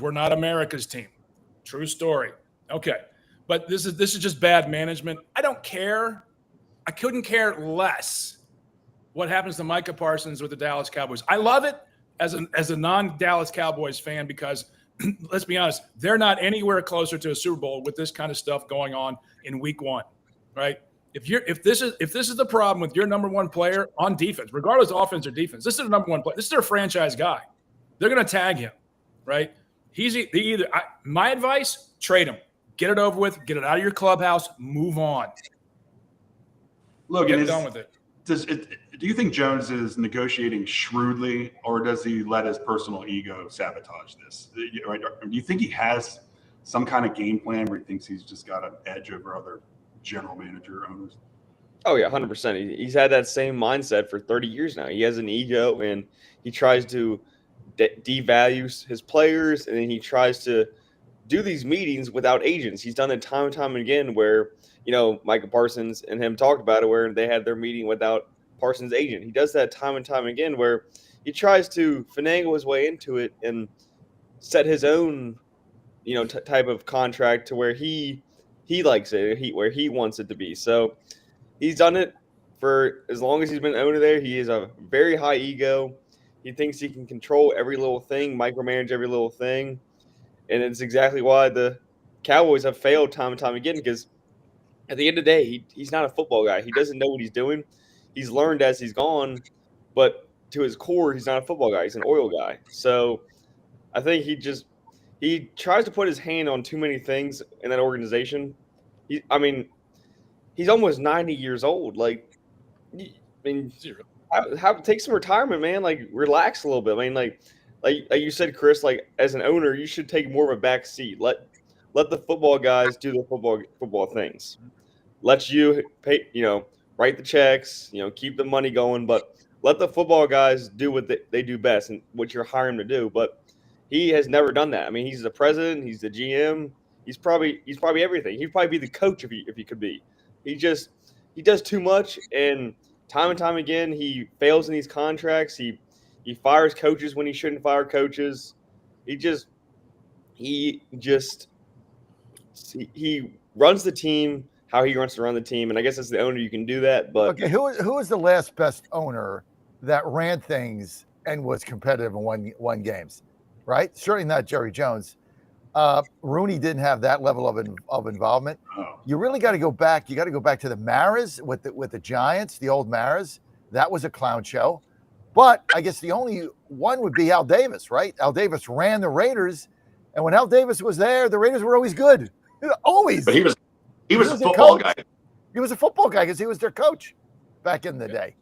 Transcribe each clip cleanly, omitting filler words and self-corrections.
We're not America's team. True story. Okay. But this is just bad management. I don't care. I couldn't care less what happens to Micah Parsons with the Dallas Cowboys. I love it as a non-Dallas Cowboys fan because let's be honest, they're not anywhere closer to a Super Bowl with this kind of stuff going on in week 1, right? If this is the problem with your number one player on defense, regardless of offense or defense, this is the number one player. This is their franchise guy. They're going to tag him, right? My advice, trade him. Get it over with. Get it out of your clubhouse. Move on. Logan, get done with it. Do you think Jones is negotiating shrewdly, or does he let his personal ego sabotage this? Do you think he has some kind of game plan where he thinks he's just got an edge over other general manager owners? Oh, yeah, 100%. He's had that same mindset for 30 years now. He has an ego, and he tries to devalue his players, and then he tries to do these meetings without agents. He's done it time and time again where, Micah Parsons and him talked about it where they had their meeting without Parsons' agent. He does that time and time again where he tries to finagle his way into it and set his own, type of contract to where he likes it, where he wants it to be. So he's done it for as long as he's been owner there. He is a very high ego. He thinks he can control every little thing, micromanage every little thing. And it's exactly why the Cowboys have failed time and time again, because at the end of the day, he's not a football guy. He doesn't know what he's doing. He's learned as he's gone, but to his core, he's not a football guy. He's an oil guy. So I think he tries to put his hand on too many things in that organization. He's almost 90 years old. Take some retirement, man. Relax a little bit. Like you said, Chris, as an owner, you should take more of a back seat. Let the football guys do the football things. Let you pay, write the checks, keep the money going, but let the football guys do what they do best and what you're hiring them to do. But he has never done that. He's the president, he's the GM, he's probably everything. He'd probably be the coach if he could be. He does too much, and time again he fails in these contracts. He fires coaches when he shouldn't fire coaches. He runs the team how he wants to run the team, and I guess as the owner you can do that. But okay, who was the last best owner that ran things and was competitive and won games? Right, certainly not Jerry Jones. Rooney didn't have that level of involvement. Oh. You really got to go back. You got to go back to the Maras with the Giants, the old Maras. That was a clown show. But I guess the only one would be Al Davis, right? Al Davis ran the Raiders, and when Al Davis was there, the Raiders were always good. Always. But he was a football guy. He was a football guy because he was their coach back in the day.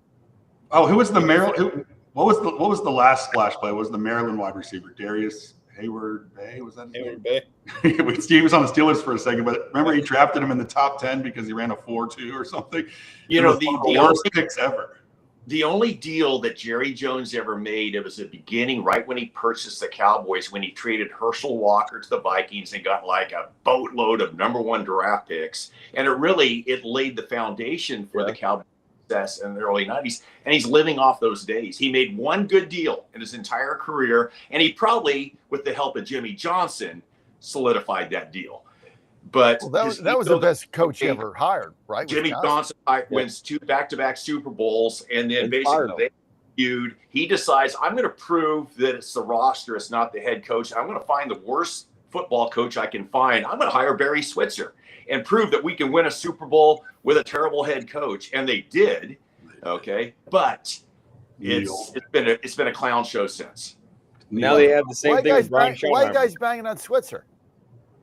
Oh, who was the Maryland? What was the last splash play? Was the Maryland wide receiver Darius Hayward Bay? Was that his Hayward name? Bay. He was on the Steelers for a second, but remember he drafted him in the top 10 because he ran a 4.2 or something. The worst picks ever. The only deal that Jerry Jones ever made, it was the beginning, right when he purchased the Cowboys, when he traded Herschel Walker to the Vikings and got a boatload of number one draft picks. And it laid the foundation for the Cowboys' success in the early 90s. And he's living off those days. He made one good deal in his entire career. And he probably, with the help of Jimmy Johnson, solidified that deal. But that was the best coach he ever hired, right? Jimmy Johnson wins 2 back-to-back Super Bowls, and then basically he decides, I'm going to prove that it's the roster, it's not the head coach. I'm going to find the worst football coach I can find. I'm going to hire Barry Switzer and prove that we can win a Super Bowl with a terrible head coach, and they did. Okay, but it's been a clown show since. Now they have the same thing with Brian Schottenheimer. Why are you guys banging on Switzer?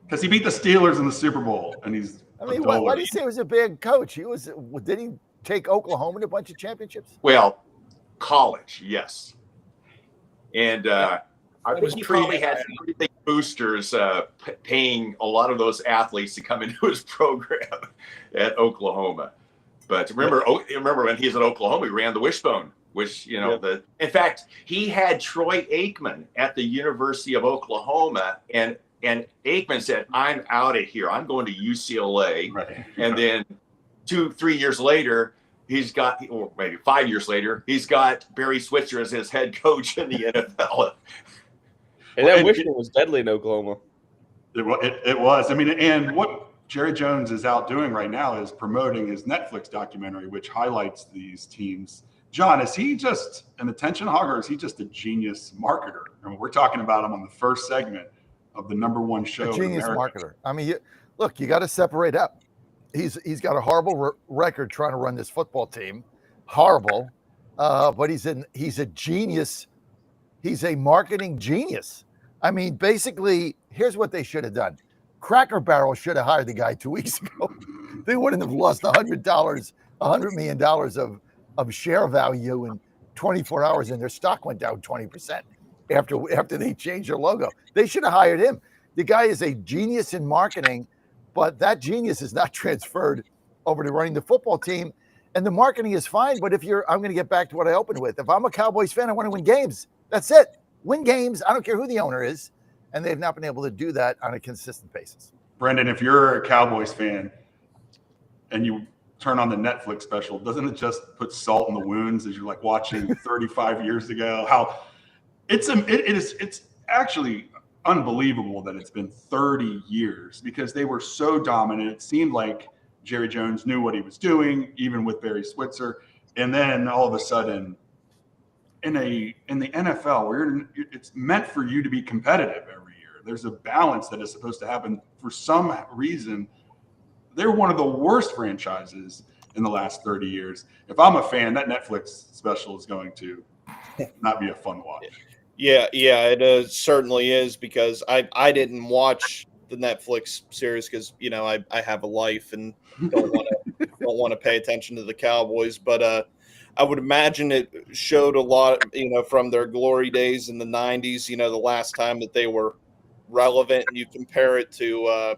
Because he beat the Steelers in the Super Bowl, and he's. Why do you say he was a bad coach? Did he take Oklahoma to a bunch of championships? Well, college, yes, and I think he probably had some pretty big boosters paying a lot of those athletes to come into his program at Oklahoma. But remember when he was at Oklahoma, he ran the wishbone. In fact, he had Troy Aikman at the University of Oklahoma, and Aikman said, I'm out of here. I'm going to UCLA. Right. And then 2-3 years later, or maybe 5 years later, he's got Barry Switzer as his head coach in the NFL. And that Wishman was deadly in Oklahoma. It was. I mean, and what Jerry Jones is out doing right now is promoting his Netflix documentary, which highlights these teams. John, is he just an attention hog, or is he just a genius marketer? I mean, we're talking about him on the first segment of the #1 show. A genius marketer. I mean, look, you got to separate up. He's got a horrible record trying to run this football team, horrible. But he's a genius. He's a marketing genius. I mean, basically, here's what they should have done. Cracker Barrel should have hired the guy 2 weeks ago. They wouldn't have lost $100 million of share value in 24 hours, and their stock went down 20% after they changed their logo. They should have hired him. The guy is a genius in marketing, but that genius is not transferred over to running the football team. And the marketing is fine, but I'm going to get back to what I opened with. If I'm a Cowboys fan, I want to win games. That's it. Win games. I don't care who the owner is. And they've not been able to do that on a consistent basis. Brendan, if you're a Cowboys fan and you turn on the Netflix special, doesn't it just put salt in the wounds as you're like watching 35 years ago? How it's actually unbelievable that it's been 30 years, because they were so dominant. It seemed like Jerry Jones knew what he was doing, even with Barry Switzer. And then all of a sudden, in the NFL, where it's meant for you to be competitive every year, there's a balance that is supposed to happen. For some reason, they're one of the worst franchises in the last 30 years. If I'm a fan, that Netflix special is going to not be a fun watch. Yeah, it certainly is, because I didn't watch the Netflix series because I have a life and don't want to pay attention to the Cowboys. But I would imagine it showed a lot, from their glory days in the '90s. The last time that they were relevant, and you compare it to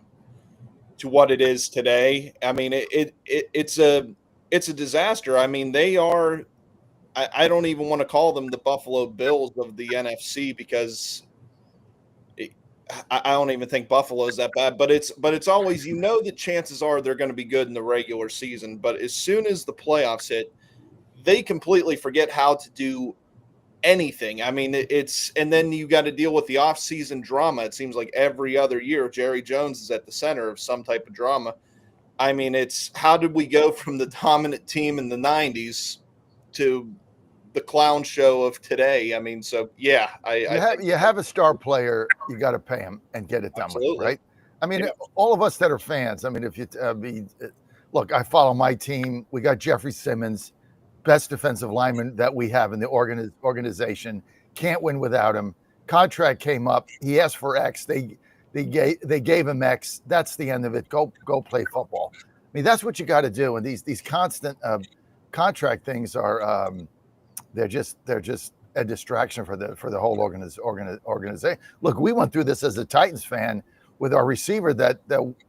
what it is today. I mean, it's a disaster. I mean, they are. I don't even want to call them the Buffalo Bills of the NFC, because I don't even think Buffalo is that bad. But it's always, that chances are they're going to be good in the regular season. But as soon as the playoffs hit, they completely forget how to do anything. I mean, and then you got to deal with the off-season drama. It seems like every other year, Jerry Jones is at the center of some type of drama. I mean, it's how did we go from the dominant team in the '90s to the clown show of today? I mean, so yeah, you have a star player, you got to pay him and get it done with, right? I mean, all of us that are fans. I mean, if you look, I follow my team. We got Jeffrey Simmons, best defensive lineman that we have in the organization. Can't win without him. Contract came up. He asked for X. They gave him X. That's the end of it. Go play football. I mean, that's what you got to do. And these constant contract things are they're just a distraction for the whole organization. Look, we went through this as a Titans fan with our receiver that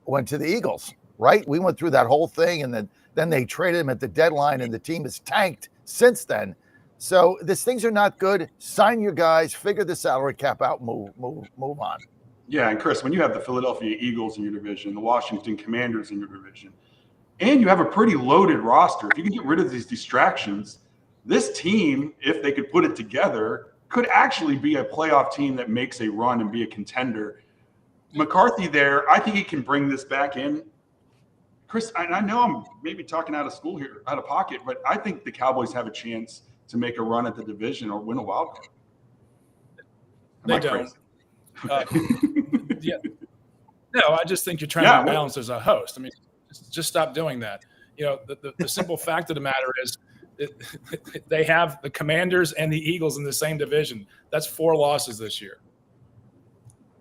went to the Eagles, right? We went through that whole thing, and then they traded him at the deadline, and the team has tanked since then. So these things are not good. Sign your guys, figure the salary cap out, move on. Yeah, and Chris, when you have the Philadelphia Eagles in your division, the Washington Commanders in your division, and you have a pretty loaded roster, if you can get rid of these distractions, this team, if they could put it together, could actually be a playoff team that makes a run and be a contender. McCarthy there, I think he can bring this back in. Chris, I know I'm maybe talking out of pocket, but I think the Cowboys have a chance to make a run at the division or win a wild card. They don't. Yeah. No, I just think you're trying to balance as a host. I mean, just stop doing that. The simple fact of the matter is they have the Commanders and the Eagles in the same division. That's 4 losses this year.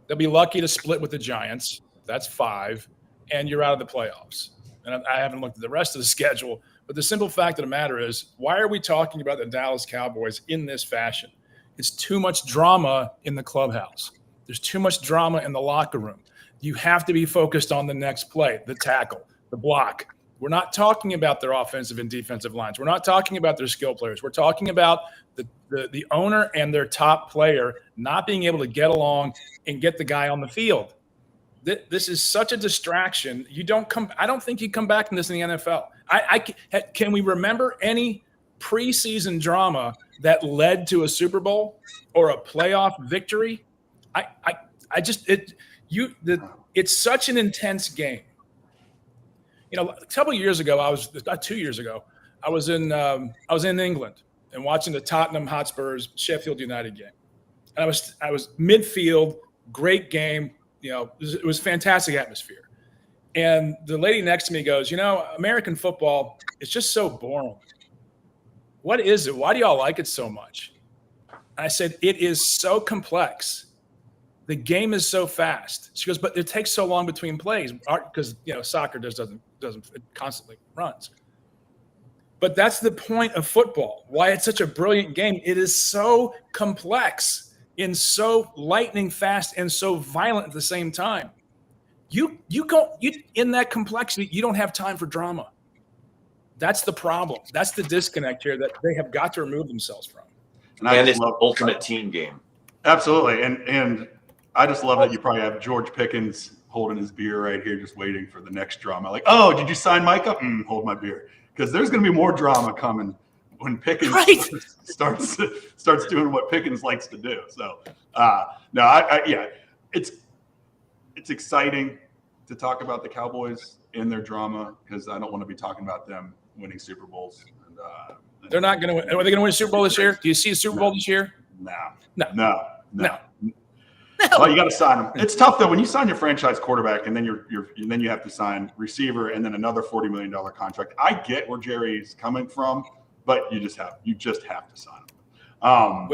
They'll be lucky to split with the Giants. That's 5, and you're out of the playoffs. And I haven't looked at the rest of the schedule, but the simple fact of the matter is, why are we talking about the Dallas Cowboys in this fashion? It's too much drama in the clubhouse. There's too much drama in the locker room. You have to be focused on the next play, the tackle, the block. We're not talking about their offensive and defensive lines. We're not talking about their skill players. We're talking about the owner and their top player not being able to get along and get the guy on the field. This is such a distraction. I don't think you come back from this in the NFL. Can we remember any preseason drama that led to a Super Bowl or a playoff victory? It's such an intense game. A couple of years ago, not 2 years ago, I was in England and watching the Tottenham Hotspurs Sheffield United game, and I was midfield, great game. It was fantastic atmosphere. And the lady next to me goes, American football is just so boring. What is it? Why do y'all like it so much? And I said, it is so complex. The game is so fast. She goes, but it takes so long between plays because soccer doesn't it constantly runs. But that's the point of football. Why it's such a brilliant game. It is so complex and so lightning fast and so violent at the same time. You in that complexity, you don't have time for drama. That's the problem. That's the disconnect here that they have got to remove themselves from. And it's the ultimate team game. Absolutely. And I just love that you probably have George Pickens holding his beer right here, just waiting for the next drama. Like, oh, did you sign Micah? Hold my beer. Because there's going to be more drama coming when Pickens starts doing what Pickens likes to do. So, it's exciting to talk about the Cowboys and their drama because I don't want to be talking about them winning Super Bowls. And, they're not going to win. Are they going to win a Super Bowl this year? Do you see a Super Bowl this year? No. Well, you got to sign them. It's tough though when you sign your franchise quarterback and then you have to sign receiver and then another $40 million contract. I get where Jerry's coming from, but you just have to sign them.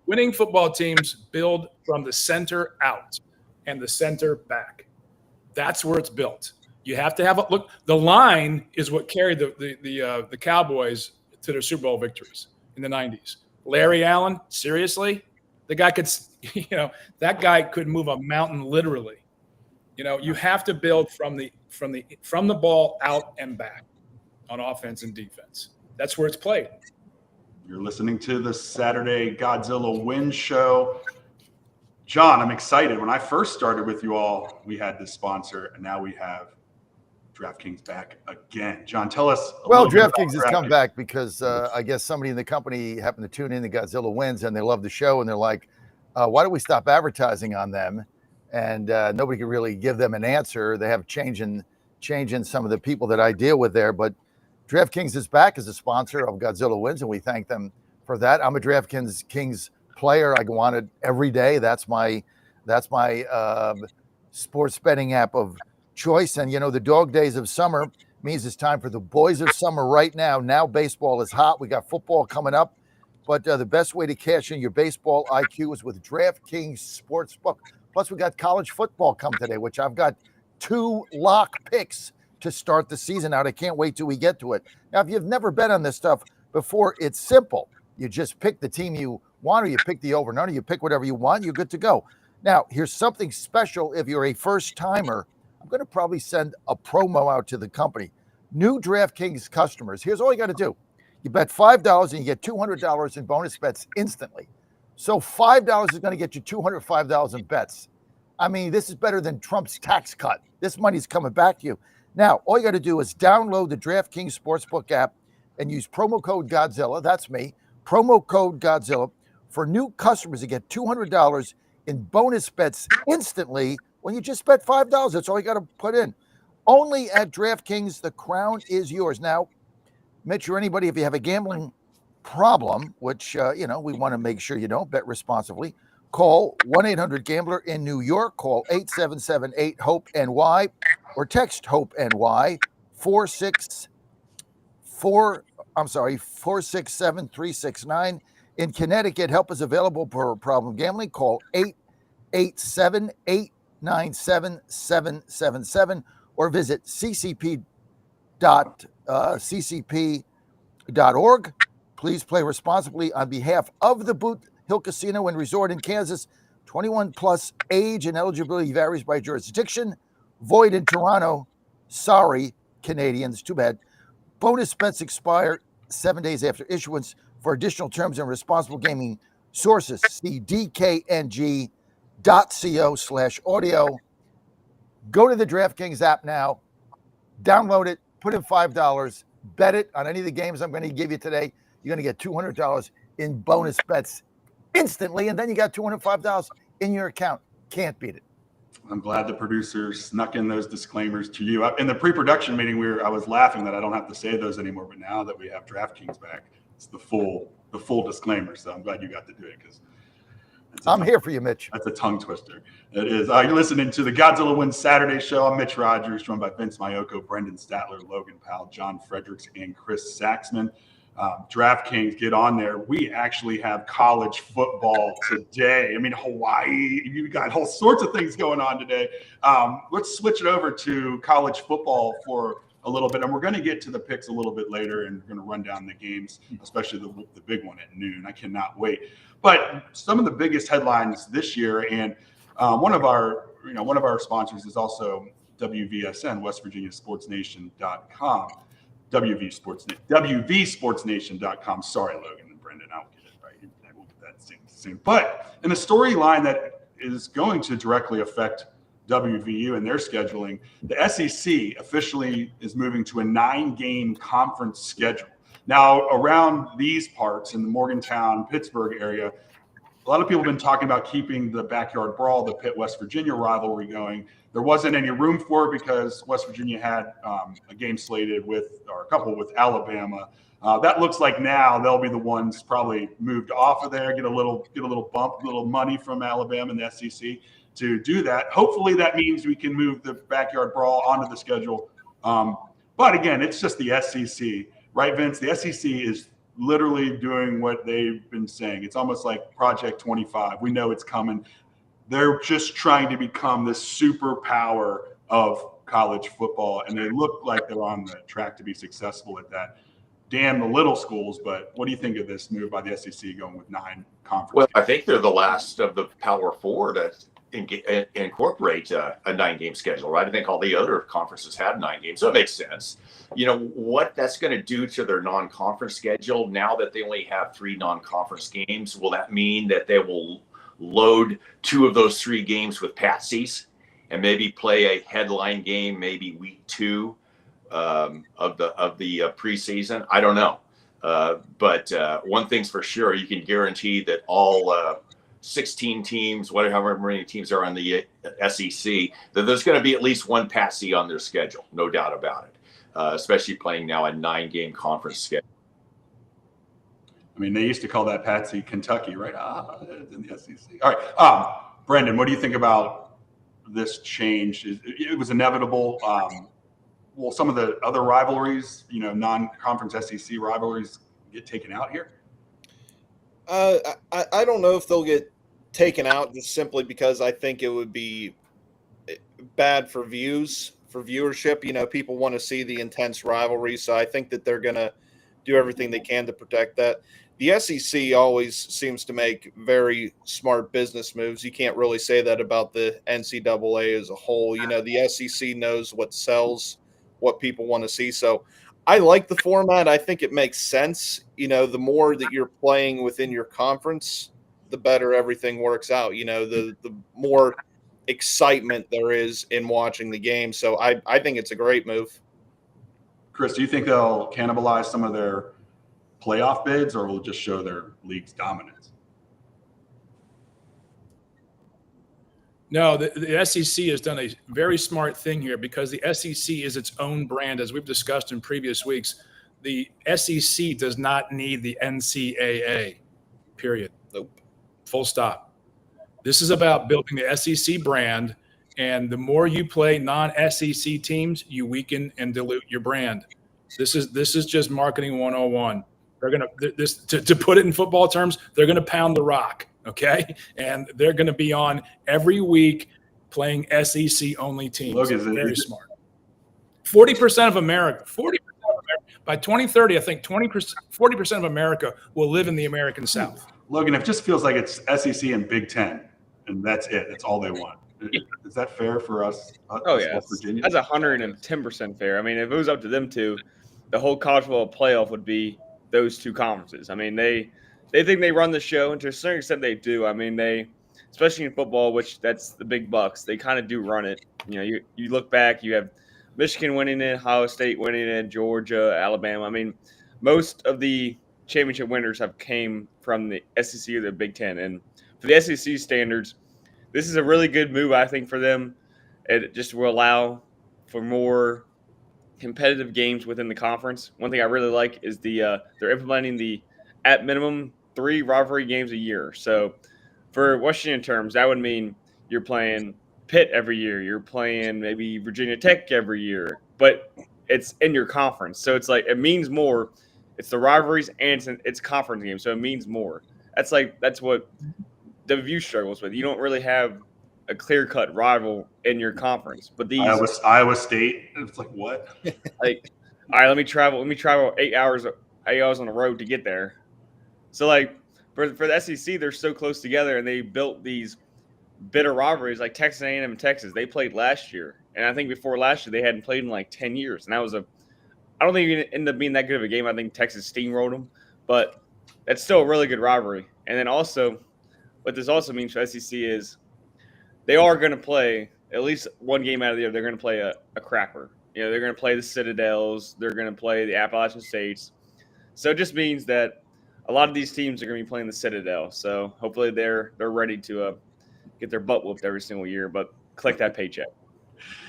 Winning football teams build from the center out and the center back. That's where it's built. You have to have a look. The line is what carried the Cowboys to their Super Bowl victories in the 90s. Larry Allen, seriously, the guy could. That guy could move a mountain literally. You have to build from the ball out and back on offense and defense. That's where it's played. You're listening to the Saturday Godzilla Win Show. John, I'm excited. When I first started with you all, we had this sponsor, and now we have DraftKings back again. John, tell us. Well, DraftKings has come back because I guess somebody in the company happened to tune in to Godzilla Wins, and they love the show, and they're like, why don't we stop advertising on them? And nobody could really give them an answer. They have changing some of the people that I deal with there. But DraftKings is back as a sponsor of Godzilla Wins, and we thank them for that. I'm a DraftKings player. I go on it every day. That's my sports betting app of choice. And, the dog days of summer means it's time for the boys of summer right now. Now baseball is hot. We got football coming up. But the best way to cash in your baseball IQ is with DraftKings Sportsbook. Plus, we got college football come today, which I've got 2 lock picks to start the season out. I can't wait till we get to it. Now, if you've never bet on this stuff before, it's simple. You just pick the team you want, or you pick the over and under. You pick whatever you want. You're good to go. Now, here's something special. If you're a first-timer, I'm going to probably send a promo out to the company. New DraftKings customers, here's all you got to do. You bet $5 and you get $200 in bonus bets instantly. So $5 is going to get you $205 in bets. I mean, this is better than Trump's tax cut. This money's coming back to you. Now, all you got to do is download the DraftKings Sportsbook app and use promo code Godzilla. That's me. Promo code Godzilla. For new customers, you get $200 in bonus bets instantly when you just bet $5. That's all you got to put in. Only at DraftKings, the crown is yours. Now, Mitch or anybody, if you have a gambling problem, which, we want to make sure you don't, bet responsibly, call 1-800-GAMBLER in New York, call 877-8-HOPE-NY, or text HOPE-NY 467-369. In Connecticut, help is available for problem gambling. Call 887-897-777 or visit ccp.org. Please play responsibly on behalf of the Boot Hill Casino and Resort in Kansas. 21 plus age and eligibility varies by jurisdiction. Void in Toronto. Sorry, Canadians. Too bad. Bonus bets expire 7 days after issuance. For additional terms and responsible gaming sources, see dkng.co/audio. Go to the DraftKings app now. Download it. Put in $5. Bet it on any of the games I'm going to give you today. You're going to get $200 in bonus bets instantly, and then you got $205 in your account. Can't beat it. I'm glad the producers snuck in those disclaimers to you. In the pre-production meeting, I was laughing that I don't have to say those anymore, but now that we have DraftKings back, it's the full disclaimer. So I'm glad you got to do it, because I'm here for you, Mitch. That's a tongue twister. It is. You're listening to the Godzilla Win Saturday show. I'm Mitch Rogers, joined by Vince Mayoko, Brendan Statler, Logan Powell, John Fredericks, and Chris Saxman. DraftKings, get on there. We actually have college football today. I mean, Hawaii, you got all sorts of things going on today. Let's switch it over to college football for a little bit, and we're going to get to the picks a little bit later, and we're going to run down the games, especially the big one at noon. I cannot wait. But some of the biggest headlines this year, and one of our sponsors is also WVSN, West Virginia WVSportsNation.com. WVSportsNation.com. Sorry, Logan and Brendan, I'll get it right. We'll get that soon. But in a storyline that is going to directly affect WVU and their scheduling, the SEC officially is moving to a 9-game conference schedule. Now, around these parts in the Morgantown, Pittsburgh area, a lot of people have been talking about keeping the backyard brawl, the Pitt-West Virginia rivalry going. There wasn't any room for it because West Virginia had a game slated a couple with Alabama. That looks like now they'll be the ones probably moved off of there, get a little bump, a little money from Alabama and the SEC to do that. Hopefully that means we can move the backyard brawl onto the schedule. But again, it's just the SEC, right, Vince? The SEC is literally doing what they've been saying. It's almost like Project 25. We know it's coming. They're just trying to become this superpower of college football, and they look like they're on the track to be successful at that. Damn the little schools, but what do you think of this move by the SEC going with 9 conferences? Well, I think they're the last of the Power Four to incorporate a 9-game schedule, right? I think all the other conferences had 9 games, so it makes sense. You know what that's going to do to their non-conference schedule now that they only have 3 non-conference games? Will that mean that they will load 2 of those 3 games with patsies and maybe play a headline game, maybe week 2 of the preseason? I don't know. But one thing's for sure, you can guarantee that all 16 teams, however many teams are on the SEC, that there's going to be at least one patsy on their schedule, no doubt about it, especially playing now a 9-game conference schedule. I mean, they used to call that patsy Kentucky, right? It's in the SEC. All right. Brendan, what do you think about this change? It was inevitable. Will some of the other rivalries, non-conference SEC rivalries, get taken out here? I don't know if they'll get taken out, just simply because I think it would be bad for viewership. People want to see the intense rivalry, so I think that they're going to do everything they can to protect that. The SEC always seems to make very smart business moves. You can't really say that about the NCAA as a whole. The SEC knows what sells, what people want to see. So I like the format. I think it makes sense. The more that you're playing within your conference, the better everything works out. The more excitement there is in watching the game. So I think it's a great move. Chris, do you think they'll cannibalize some of their playoff bids, or will it just show their league's dominance? No, the SEC has done a very smart thing here, because the SEC is its own brand, as we've discussed in previous weeks. The SEC does not need the NCAA, period. Nope. Full stop. This is about building the SEC brand, and the more you play non-SEC teams, you weaken and dilute your brand. This is just marketing 101. They're going to put it in football terms, they're going to pound the rock. Okay, and they're going to be on every week playing SEC only teams. Look, very smart. 40% of America. 40% of America. By 2030, I think 40% of America will live in the American South. Logan, it just feels like it's SEC and Big Ten, and that's it. That's all they want. Is that fair for us? Oh yeah, Virginia? That's 110% fair. I mean, if it was up to them two, the whole college football playoff would be those 2 conferences. I mean, they think they run the show, and to a certain extent they do. I mean, especially in football, which that's the big bucks, they kind of do run it. You look back, you have Michigan winning it, Ohio State winning it, Georgia, Alabama. I mean, most of the championship winners have came from the SEC or the Big Ten. And for the SEC standards, this is a really good move, I think, for them. It just will allow for more competitive games within the conference. One thing I really like is they're implementing the at minimum 3 rivalry games a year. So for Washington terms, that would mean you're playing Pitt every year. You're playing maybe Virginia Tech every year, but it's in your conference. So it's like, it means more. It's the rivalries and it's conference games. So it means more. That's what WVU struggles with. You don't really have a clear-cut rival in your conference, but these Iowa State. It's like, what? like, all right, let me travel 8 hours on the road to get there. So like for the SEC, they're so close together, and they built these bitter rivalries like Texas A&M and Texas. They played last year, and I think before last year they hadn't played in like 10 years, and that was I don't think it ended up being that good of a game. I think Texas steamrolled them, but that's still a really good rivalry. And then also, what this also means for SEC is they are going to play at least one game out of the year. They're going to play a crapper. You know, they're going to play the Citadels. They're going to play the Appalachian States. So it just means that a lot of these teams are going to be playing the Citadel. So hopefully they're ready to get their butt whooped every single year, but collect that paycheck.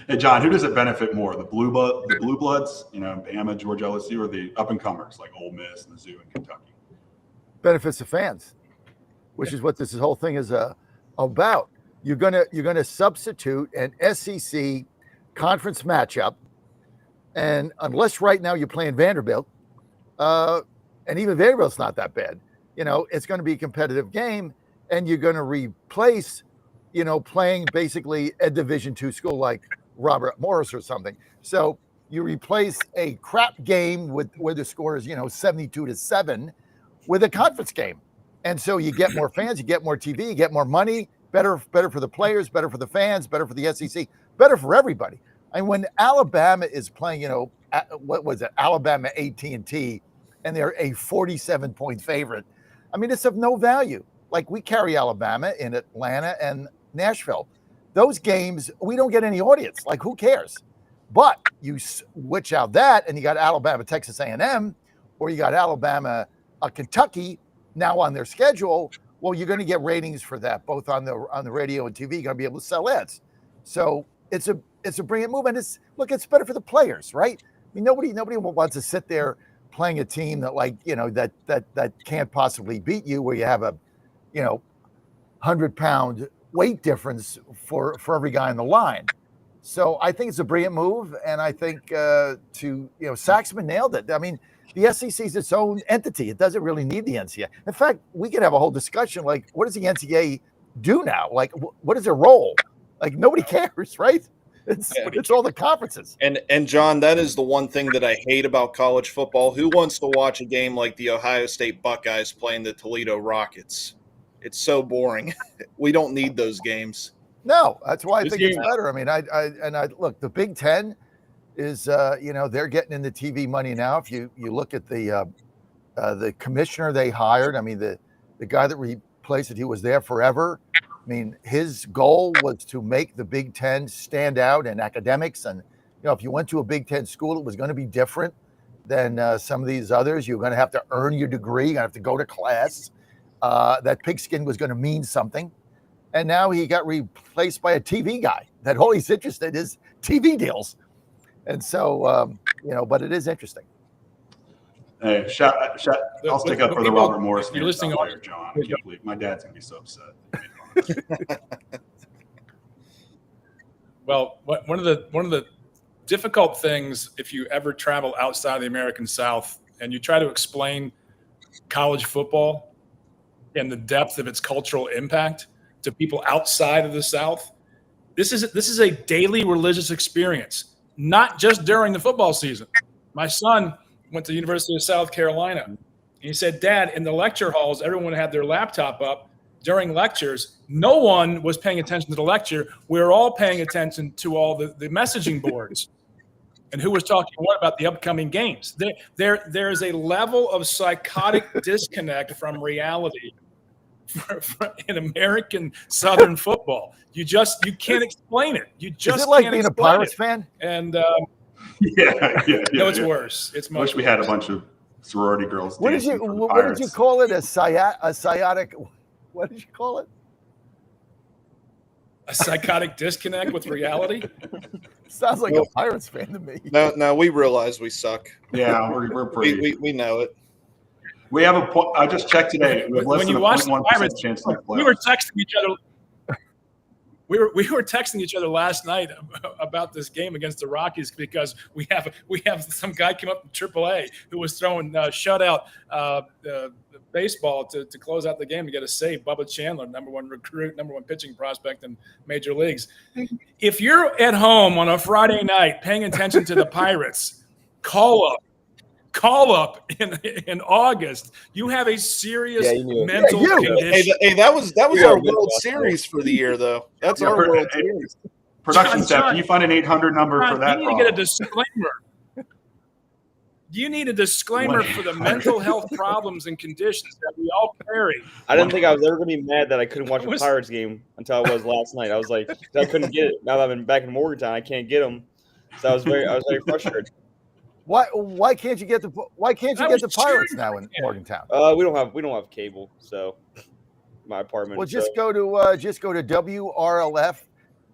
Hey, John, who does it benefit more, the blue bloods, Bama, Georgia, LSU, or the up and comers like Ole Miss, Mizzou, and Kentucky? Benefits the fans, which is what this whole thing is about. You're gonna substitute an SEC conference matchup, and unless right now you're playing Vanderbilt, and even Vanderbilt's not that bad, it's going to be a competitive game, and you're going to replace, playing basically a Division II school like Robert Morris or something. So you replace a crap game where the score is 72-7 with a conference game, and so you get more fans, you get more TV, you get more money. Better for the players, better for the fans, better for the SEC, better for everybody. And when Alabama is playing, what was it, Alabama AT&T, and they're a 47-point favorite, I mean, it's of no value. Like, we carry Alabama in Atlanta and Nashville. Those games, we don't get any audience. Like, who cares? But you switch out that, and you got Alabama, Texas A&M, or you got Alabama, Kentucky now on their schedule. Well, you're going to get ratings for that, both on the radio and TV. You're going to be able to sell ads. So it's a brilliant move, and it's better for the players, right? I mean, nobody wants to sit there playing a team that that can't possibly beat you, where you have a 100-pound weight difference for every guy in the line. So I think it's a brilliant move, and I think Saxman nailed it. I mean, the SEC is its own entity. It doesn't really need the NCAA. In fact, we could have a whole discussion like, what does the NCAA do now? Like, what is their role? Like, nobody cares, right? It's all the conferences. And John, that is the one thing that I hate about college football. Who wants to watch a game like the Ohio State Buckeyes playing the Toledo Rockets? It's so boring. We don't need those games. No, that's why I think it's better. I mean, I look, the Big Ten is they're getting in the TV money now. If you look at the commissioner they hired, I mean, the guy that replaced it, he was there forever. I mean, his goal was to make the Big Ten stand out in academics, and if you went to a Big Ten school, it was going to be different than some of these others. You're going to have to earn your degree. You're going to have to go to class. That pigskin was going to mean something, and now he got replaced by a TV guy. That all he's interested in is TV deals. And so, but it is interesting. Hey, I'll stick up for the Robert Morris. You're listening on John. I can't believe my dad's gonna be so upset. Well, one of the difficult things, if you ever travel outside the American South and you try to explain college football and the depth of its cultural impact to people outside of the South, this is a daily religious experience. Not just during the football season. My son went to the University of South Carolina. And he said, Dad, in the lecture halls, everyone had their laptop up during lectures. No one was paying attention to the lecture. We were all paying attention to all the messaging boards and who was talking what about the upcoming games. There is a level of psychotic disconnect from reality in American Southern football. You can't explain it. You just is it like can't being a Pirates fan? And yeah. No, it's worse. It's much. I wish we had a bunch of sorority girls. What did you call it? A sciatic? What did you call it? A psychotic disconnect with reality? Sounds like a Pirates fan to me. No, we realize we suck. Yeah, we're pretty. We know it. We have a point. I just checked today. We have less When than you a watch the 0.1% Pirates, chance to make we were playoffs. texting each other. We were texting each other last night about this game against the Rockies because we have some guy came up from AAA who was throwing shutout baseball to close out the game to get a save. Bubba Chandler, number one recruit, number one pitching prospect in major leagues. If you're at home on a Friday night paying attention to the Pirates, call up in August. You have a serious mental condition. Hey, that was Yeah, our good World stuff. Series for the year, though. That's Yeah, our World Series. Production John, staff, can you find an 800 number for John, that? you need to get a problem? disclaimer. You need a disclaimer for the mental health problems and conditions that we all carry. I didn't think I was ever gonna be mad that I couldn't watch a Was- Pirates game until I was last night. I was like, I couldn't get it. Now that I've been back in Morgantown, I can't get them. So I was very frustrated. Why can't you get the That was Pirates true. now in Morgantown? We don't have cable, so my apartment. Well, just so. go to WRLF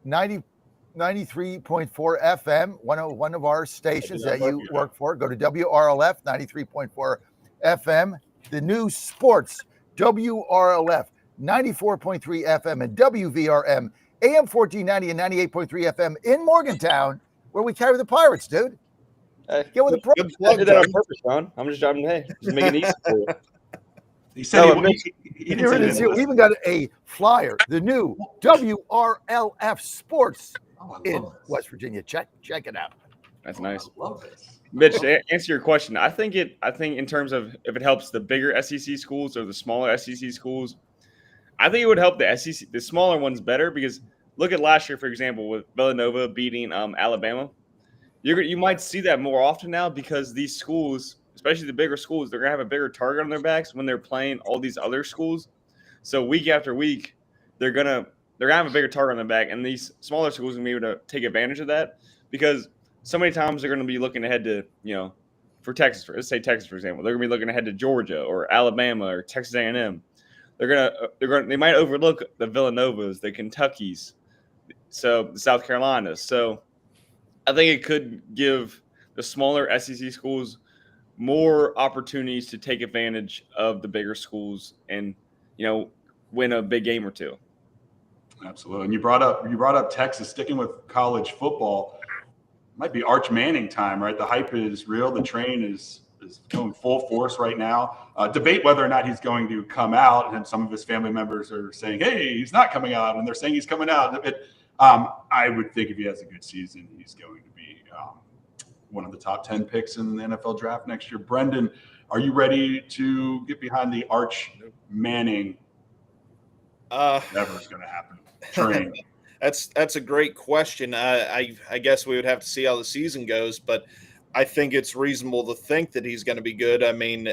93.4 FM, one of our stations that you work for. Go to WRLF 93.4 FM. The new sports WRLF 94.3 FM and WVRM AM 1490 and 98.3 FM in Morgantown, where we carry the Pirates, dude. Get with the pro. Good I plug, did that on John. purpose, John. I'm just driving. Hey, just making it easy for you. He said No, he didn't Here say it is. anything. We even got a flyer. The new WRLF Sports Oh, I in love this. West Virginia. Check it out. That's nice. I love this. Mitch, to answer your question, I think in terms of if it helps the bigger SEC schools or the smaller SEC schools, I think it would help the SEC, the smaller ones better because look at last year, for example, with Villanova beating Alabama. You might see that more often now because these schools, especially the bigger schools, they're gonna have a bigger target on their backs when they're playing all these other schools. So week after week, they're gonna have a bigger target on their back, and these smaller schools are gonna be able to take advantage of that because so many times they're gonna be looking ahead to for Texas, let's say Texas for example, they're gonna be looking ahead to Georgia or Alabama or Texas A&M. They might overlook the Villanovas, the Kentuckys, so the South Carolinas. So I think it could give the smaller SEC schools more opportunities to take advantage of the bigger schools and win a big game or two. Absolutely. And you brought up Texas. Sticking with college football, might be Arch Manning time, right? The hype is real. The train is going full force right now. Debate whether or not he's going to come out, and some of his family members are saying, "Hey, he's not coming out," and they're saying he's coming out. I would think if he has a good season, he's going to be one of the top 10 picks in the NFL draft next year. Brendan, are you ready to get behind the Arch Manning? Never is going to happen. Train. That's a great question. I guess we would have to see how the season goes, but I think it's reasonable to think that he's going to be good. I mean,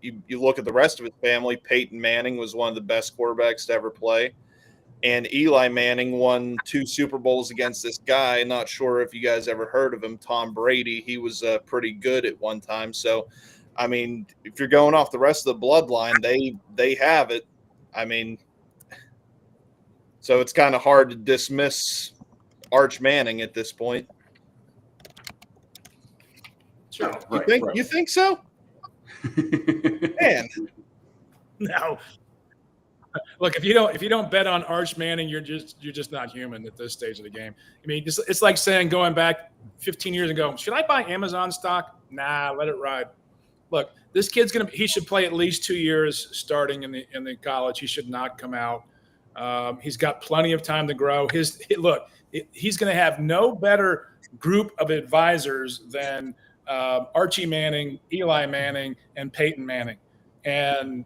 you look at the rest of his family. Peyton Manning was one of the best quarterbacks to ever play. And Eli Manning won 2 Super Bowls against this guy. Not sure if you guys ever heard of him, Tom Brady. He was pretty good at one time. So, I mean, if you're going off the rest of the bloodline, they have it. I mean, so it's kind of hard to dismiss Arch Manning at this point. Sure. You think so? Man, No. Look, if you don't bet on Arch Manning, you're just not human at this stage of the game. I mean, it's like saying going back 15 years ago, should I buy Amazon stock? Nah, let it ride. Look, this kid's he should play at least 2 years starting in the college. He should not come out. He's got plenty of time to grow. He's going to have no better group of advisors than Archie Manning, Eli Manning, and Peyton Manning. And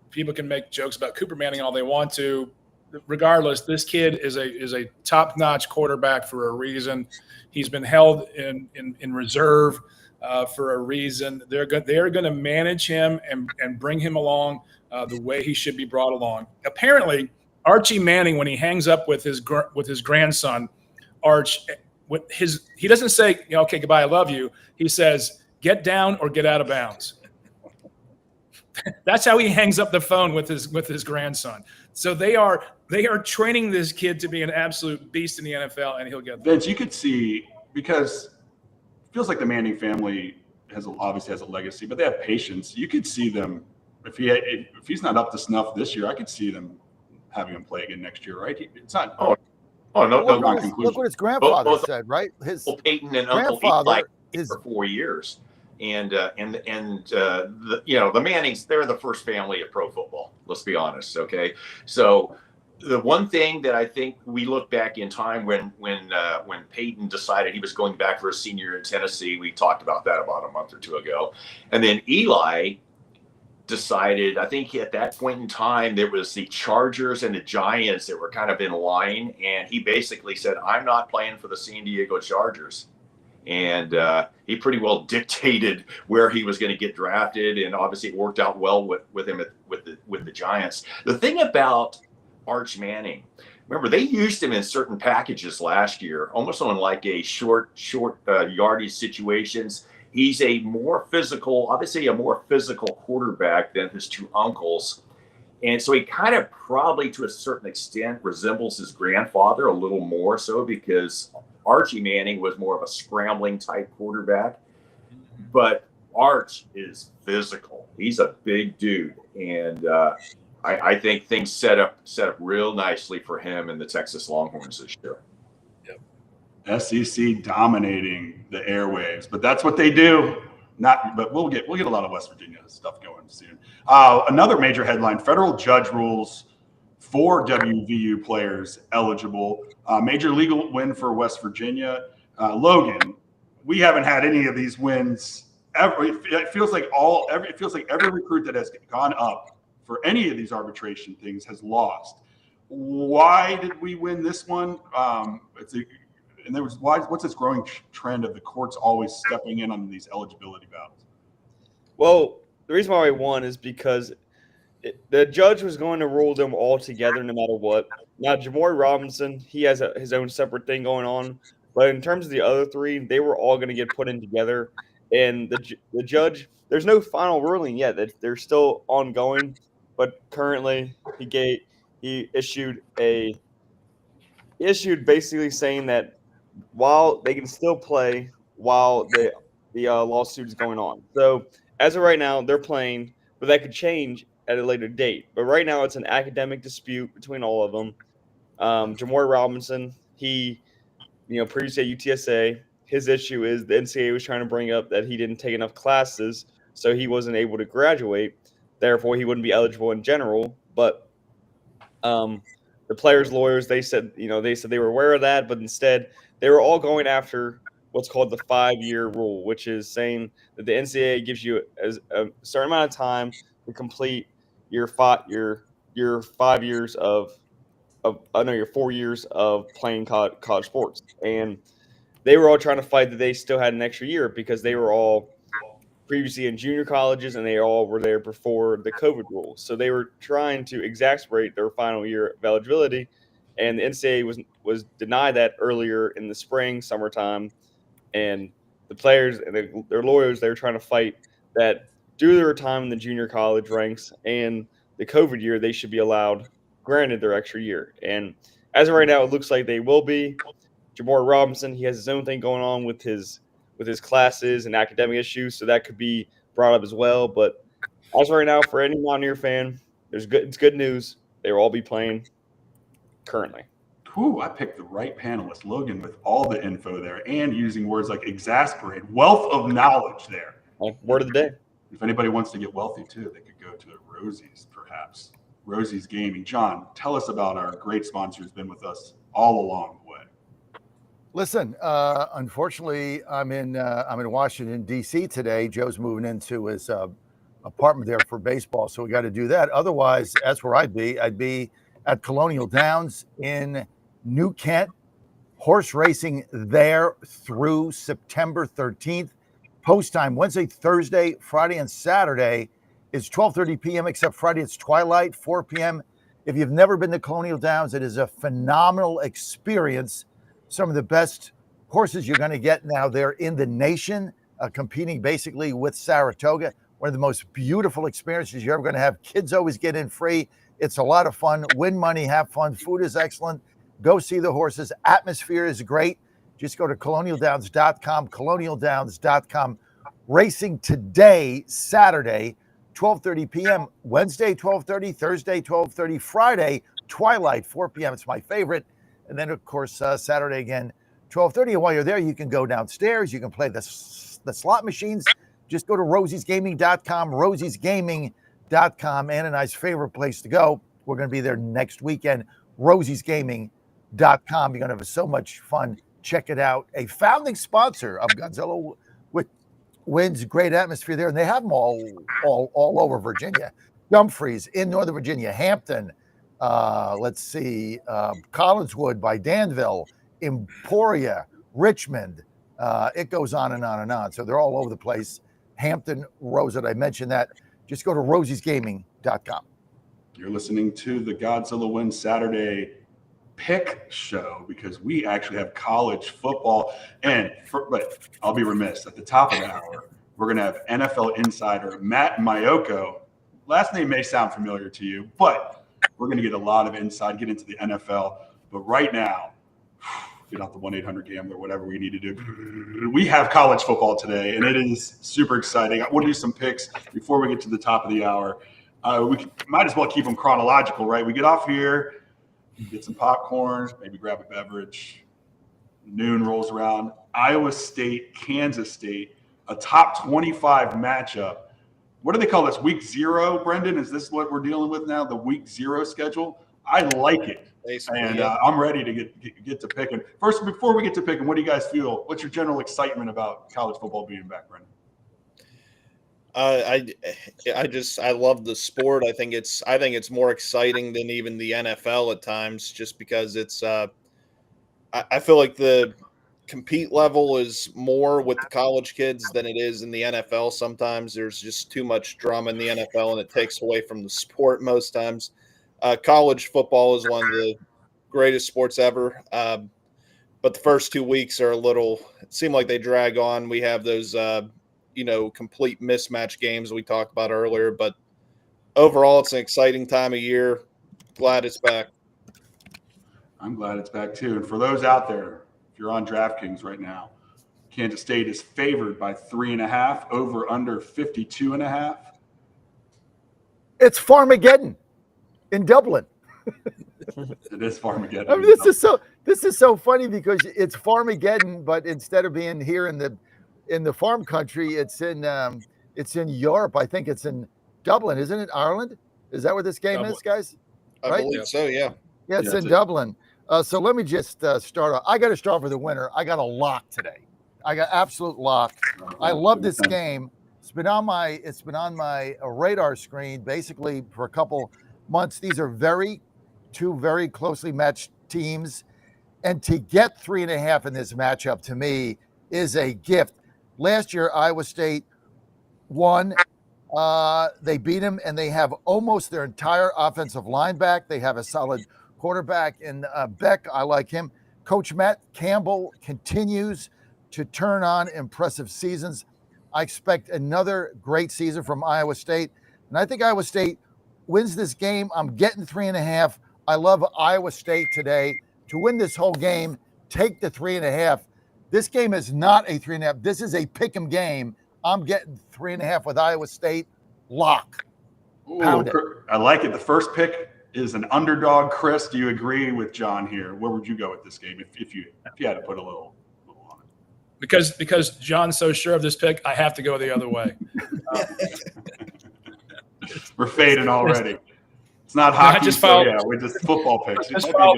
people can make jokes about Cooper Manning all they want to. Regardless, this kid is a top-notch quarterback for a reason. He's been held in reserve for a reason. They're going to manage him and bring him along the way he should be brought along. Apparently, Archie Manning, when he hangs up with his grandson, Arch, he doesn't say, okay, goodbye, I love you. He says, get down or get out of bounds. That's how he hangs up the phone with his grandson. So they are training this kid to be an absolute beast in the NFL, and he'll get there. Vince, you could see, because it feels like the Manning family obviously has a legacy, but they have patience. You could see them if he's not up to snuff this year. I could see them having him play again next year, right? It's not. No, Look what his grandfather said, right? His Uncle Peyton and Uncle grandfather Eli for 4 years, and the Mannings, they're the first family of pro football. Let's be honest, okay? So the one thing that I think we look back in time when Peyton decided he was going back for a senior year in Tennessee, we talked about that about a month or two ago, and then Eli decided, I think at that point in time, there was the Chargers and the Giants that were kind of in line, and he basically said, I'm not playing for the San Diego Chargers. And he pretty well dictated where he was going to get drafted, and obviously it worked out well with him with the Giants. The thing about Arch Manning, remember, they used him in certain packages last year, almost on like a short yardage situations. He's a more physical quarterback than his two uncles. And so he kind of probably to a certain extent resembles his grandfather a little more so, because Archie Manning was more of a scrambling type quarterback. But Arch is physical. He's a big dude. And I think things set up real nicely for him and the Texas Longhorns this year. SEC dominating the airwaves, but that's what they do. But we'll get a lot of West Virginia stuff going soon. Another major headline: federal judge rules 4 WVU players eligible. Major legal win for West Virginia. Logan, we haven't had any of these wins ever. It feels like every recruit that has gone up for any of these arbitration things has lost. Why did we win this one? What's this growing trend of the courts always stepping in on these eligibility battles? Well, the reason why we won is because the judge was going to rule them all together no matter what. Now, Jamori Robinson, he has his own separate thing going on. But in terms of the other 3, they were all going to get put in together. And the judge, there's no final ruling yet. They're still ongoing. But currently, he issued basically saying that while they can still play while the lawsuit is going on. So as of right now, they're playing, but that could change at a later date. But right now, it's an academic dispute between all of them. Jamori Robinson, he, previously at UTSA, his issue is the NCAA was trying to bring up that he didn't take enough classes, so he wasn't able to graduate. Therefore, he wouldn't be eligible in general. But the players' lawyers, they said they were aware of that, but instead they were all going after what's called the 5-year rule, which is saying that the NCAA gives you a certain amount of time to complete your 4 years of playing college sports. And they were all trying to fight that they still had an extra year because they were all previously in junior colleges and they all were there before the COVID rules. So they were trying to exacerbate their final year of eligibility, and the NCAA was denied that earlier in the spring, summertime. And the players and their lawyers, they were trying to fight that due to their time in the junior college ranks and the COVID year, they should be allowed, granted their extra year. And as of right now, it looks like they will be. Jamori Robinson, he has his own thing going on with his classes and academic issues, so that could be brought up as well. But as of right now, for any Mountaineer fan, it's good news. They will all be playing currently. I picked the right panelist, Logan, with all the info there and using words like exasperate, wealth of knowledge there. Word of the day. If anybody wants to get wealthy too, they could go to Rosie's, perhaps. Rosie's Gaming. John, tell us about our great sponsor who's been with us all along the way. Listen, unfortunately, I'm in Washington, D.C. today. Joe's moving into his apartment there for baseball, so we got to do that. Otherwise, that's where I'd be. I'd be at Colonial Downs in New Kent, horse racing there through September 13th. Post time Wednesday, Thursday, Friday, and Saturday is 12:30 p.m. except Friday it's twilight, 4 p.m. If you've never been to Colonial Downs, it is a phenomenal experience. Some of the best horses you're going to get now. They're in the nation, competing basically with Saratoga. One of the most beautiful experiences you're ever going to have. Kids always get in free. It's a lot of fun. Win money, have fun. Food is excellent. Go see the horses. Atmosphere is great. Just go to colonialdowns.com, colonialdowns.com. Racing today, Saturday, 12:30 p.m., Wednesday, 12:30, Thursday, 12:30, Friday, twilight, 4 p.m. It's my favorite. And then, of course, Saturday again, 12:30. And while you're there, you can go downstairs. You can play the slot machines. Just go to rosiesgaming.com, rosiesgaming.com. Ann and I's favorite place to go. We're going to be there next weekend, rosiesgaming.com. You're going to have so much fun. Check it out. A founding sponsor of Godzilla Wins, great atmosphere there. And they have them all over Virginia. Dumfries in Northern Virginia, Hampton, Collinswood by Danville, Emporia, Richmond. It goes on and on and on. So they're all over the place. Hampton, Rosewood, I mentioned that. Just go to rosiesgaming.com. You're listening to the Godzilla Win Saturday pick show because we actually have college football. But I'll be remiss. At the top of the hour, we're going to have NFL insider Matt Maiocco. Last name may sound familiar to you, but we're going to get a lot of insight, get into the NFL. But right now, get out the 1-800-GAMBLER, whatever we need to do. We have college football today, and it is super exciting. I want to do some picks before we get to the top of the hour. Might as well keep them chronological, right? We get off here, get some popcorn, maybe grab a beverage. Noon rolls around. Iowa State, Kansas State, a top 25 matchup. What do they call this? Week 0, Brendan? Is this what we're dealing with now, the week 0 schedule? I like it. And I'm ready to get to picking. First, before we get to picking, what do you guys feel? What's your general excitement about college football being back, Brendan? I love the sport. I think it's more exciting than even the NFL at times, just because it's I feel like the compete level is more with the college kids than it is in the NFL. Sometimes there's just too much drama in the NFL, and it takes away from the sport most times. College football is one of the greatest sports ever. But the first 2 weeks are it seemed like they drag on. We have those, complete mismatch games we talked about earlier. But overall, it's an exciting time of year. Glad it's back. I'm glad it's back too. And for those out there, if you're on DraftKings right now, Kansas State is favored by 3.5, over under 52.5. It's Farmageddon in Dublin. It is Farmageddon. I mean, this is so funny because it's Farmageddon, but instead of being here in the farm country, it's in Europe. I think it's in Dublin, isn't it? Ireland? Is that where this game is, guys? I believe so. Yeah. Yeah, it's in Dublin. So let me just start off. I got to start with the winner. I got a lock today. I got absolute lock. I love this game. It's been on my radar screen basically for a couple months. These are two very closely matched teams, and to get 3.5 in this matchup to me is a gift. Last year, Iowa State won. They beat them, and they have almost their entire offensive line back. They have a solid quarterback in Beck. I like him. Coach Matt Campbell continues to turn on impressive seasons. I expect another great season from Iowa State, and I think Iowa State wins this game. I'm getting 3.5. I love Iowa State today to win this whole game. Take the 3.5. This game is not a 3.5. This is a pick'em game. I'm getting 3.5 with Iowa State. Lock. Pound it. I like it. The first pick is an underdog. Chris, do you agree with John here? Where would you go with this game if you had to put a little on it? Because John's so sure of this pick, I have to go the other way. We're fading already. It's not hockey. We're just football picks. Just follow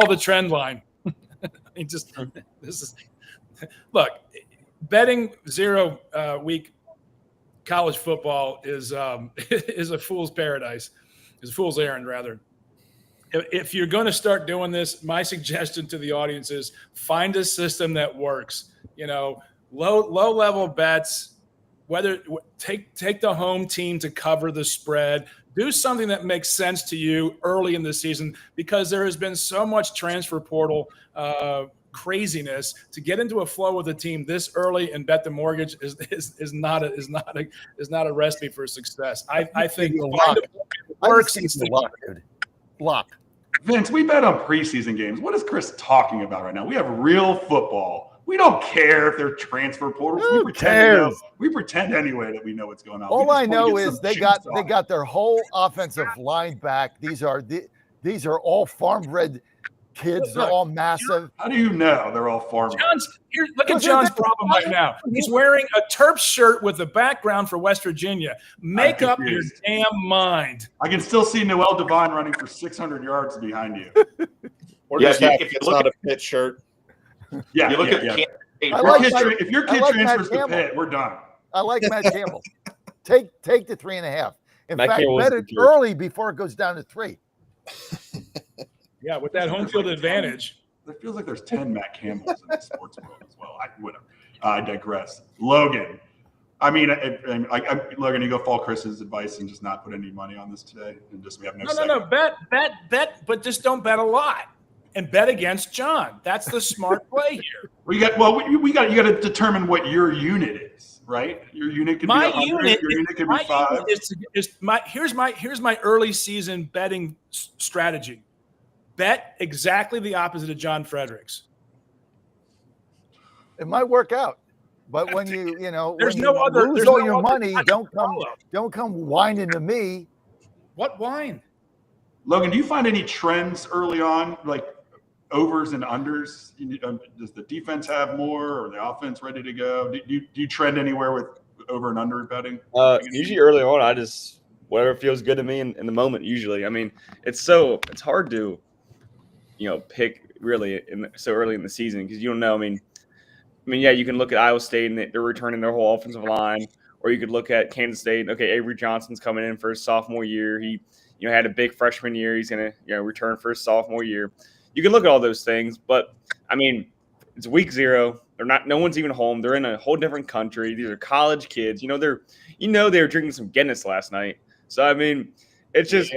the trend line. Look, betting 0 week college football is a fool's paradise. Is a fool's errand, rather. If you're going to start doing this, my suggestion to the audience is find a system that works. Low level bets. Whether take the home team to cover the spread, do something that makes sense to you early in the season, because there has been so much transfer portal craziness. To get into a flow with a team this early and bet the mortgage is not a recipe for success. I think works. It's the luck, dude. Luck. Vince, we bet on preseason games. What is Chris talking about right now? We have real football. We don't care if they're transfer portals. Who We pretend to know. cares? We pretend anyway that we know what's going on. All We I just wanna know get is some they juice got on it. their whole offensive line back. These are all farm-bred kids. They're all massive. How do you know they're all farm? Look at John's problem right now. He's wearing a Terps shirt with a background for West Virginia. Make up your damn mind. I can still see Noel Devine running for 600 yards behind you. Or Yeah, just if you- happy if you it's look not at- a Pitt shirt. Yeah, You look yeah, at yeah. Kansas State. I like If your kid I like transfers Matt to Campbell. Pitt, we're done. I like Matt Campbell. Take the 3.5. In Matt fact, Campbell was bet the it kid. early before it goes down to 3. Yeah, with that home field advantage. It feels like there's 10 Matt Campbells in the sports world as well. Whatever. I digress. Logan. I mean, Logan, you go follow Chris's advice and just not put any money on this today, and just we have no. No. Bet, but just don't bet a lot, and bet against John. That's the smart play here. We got you got to determine what your unit is, right? Your unit could My be 100, unit, your unit could my be 5. unit here's my early season betting strategy. Bet exactly the opposite of John Fredericks. It might work out. But when you There's when no you other- lose there's all no your other money, path don't to follow. come whining to me. What wine? Logan, do you find any trends early on, like overs and unders? Does the defense have more, or the offense ready to go? Do you trend anywhere with over and under betting? Usually early on, I just whatever feels good to me in the moment. Usually, I mean, it's hard to, pick really so early in the season because you don't know. I mean, yeah, you can look at Iowa State and they're returning their whole offensive line, or you could look at Kansas State. Okay, Avery Johnson's coming in for his sophomore year. He, had a big freshman year. He's gonna, return for his sophomore year. You can look at all those things, but I mean, it's week 0. No one's even home. They're in a whole different country. These are college kids. They were drinking some Guinness last night. So I mean, it's just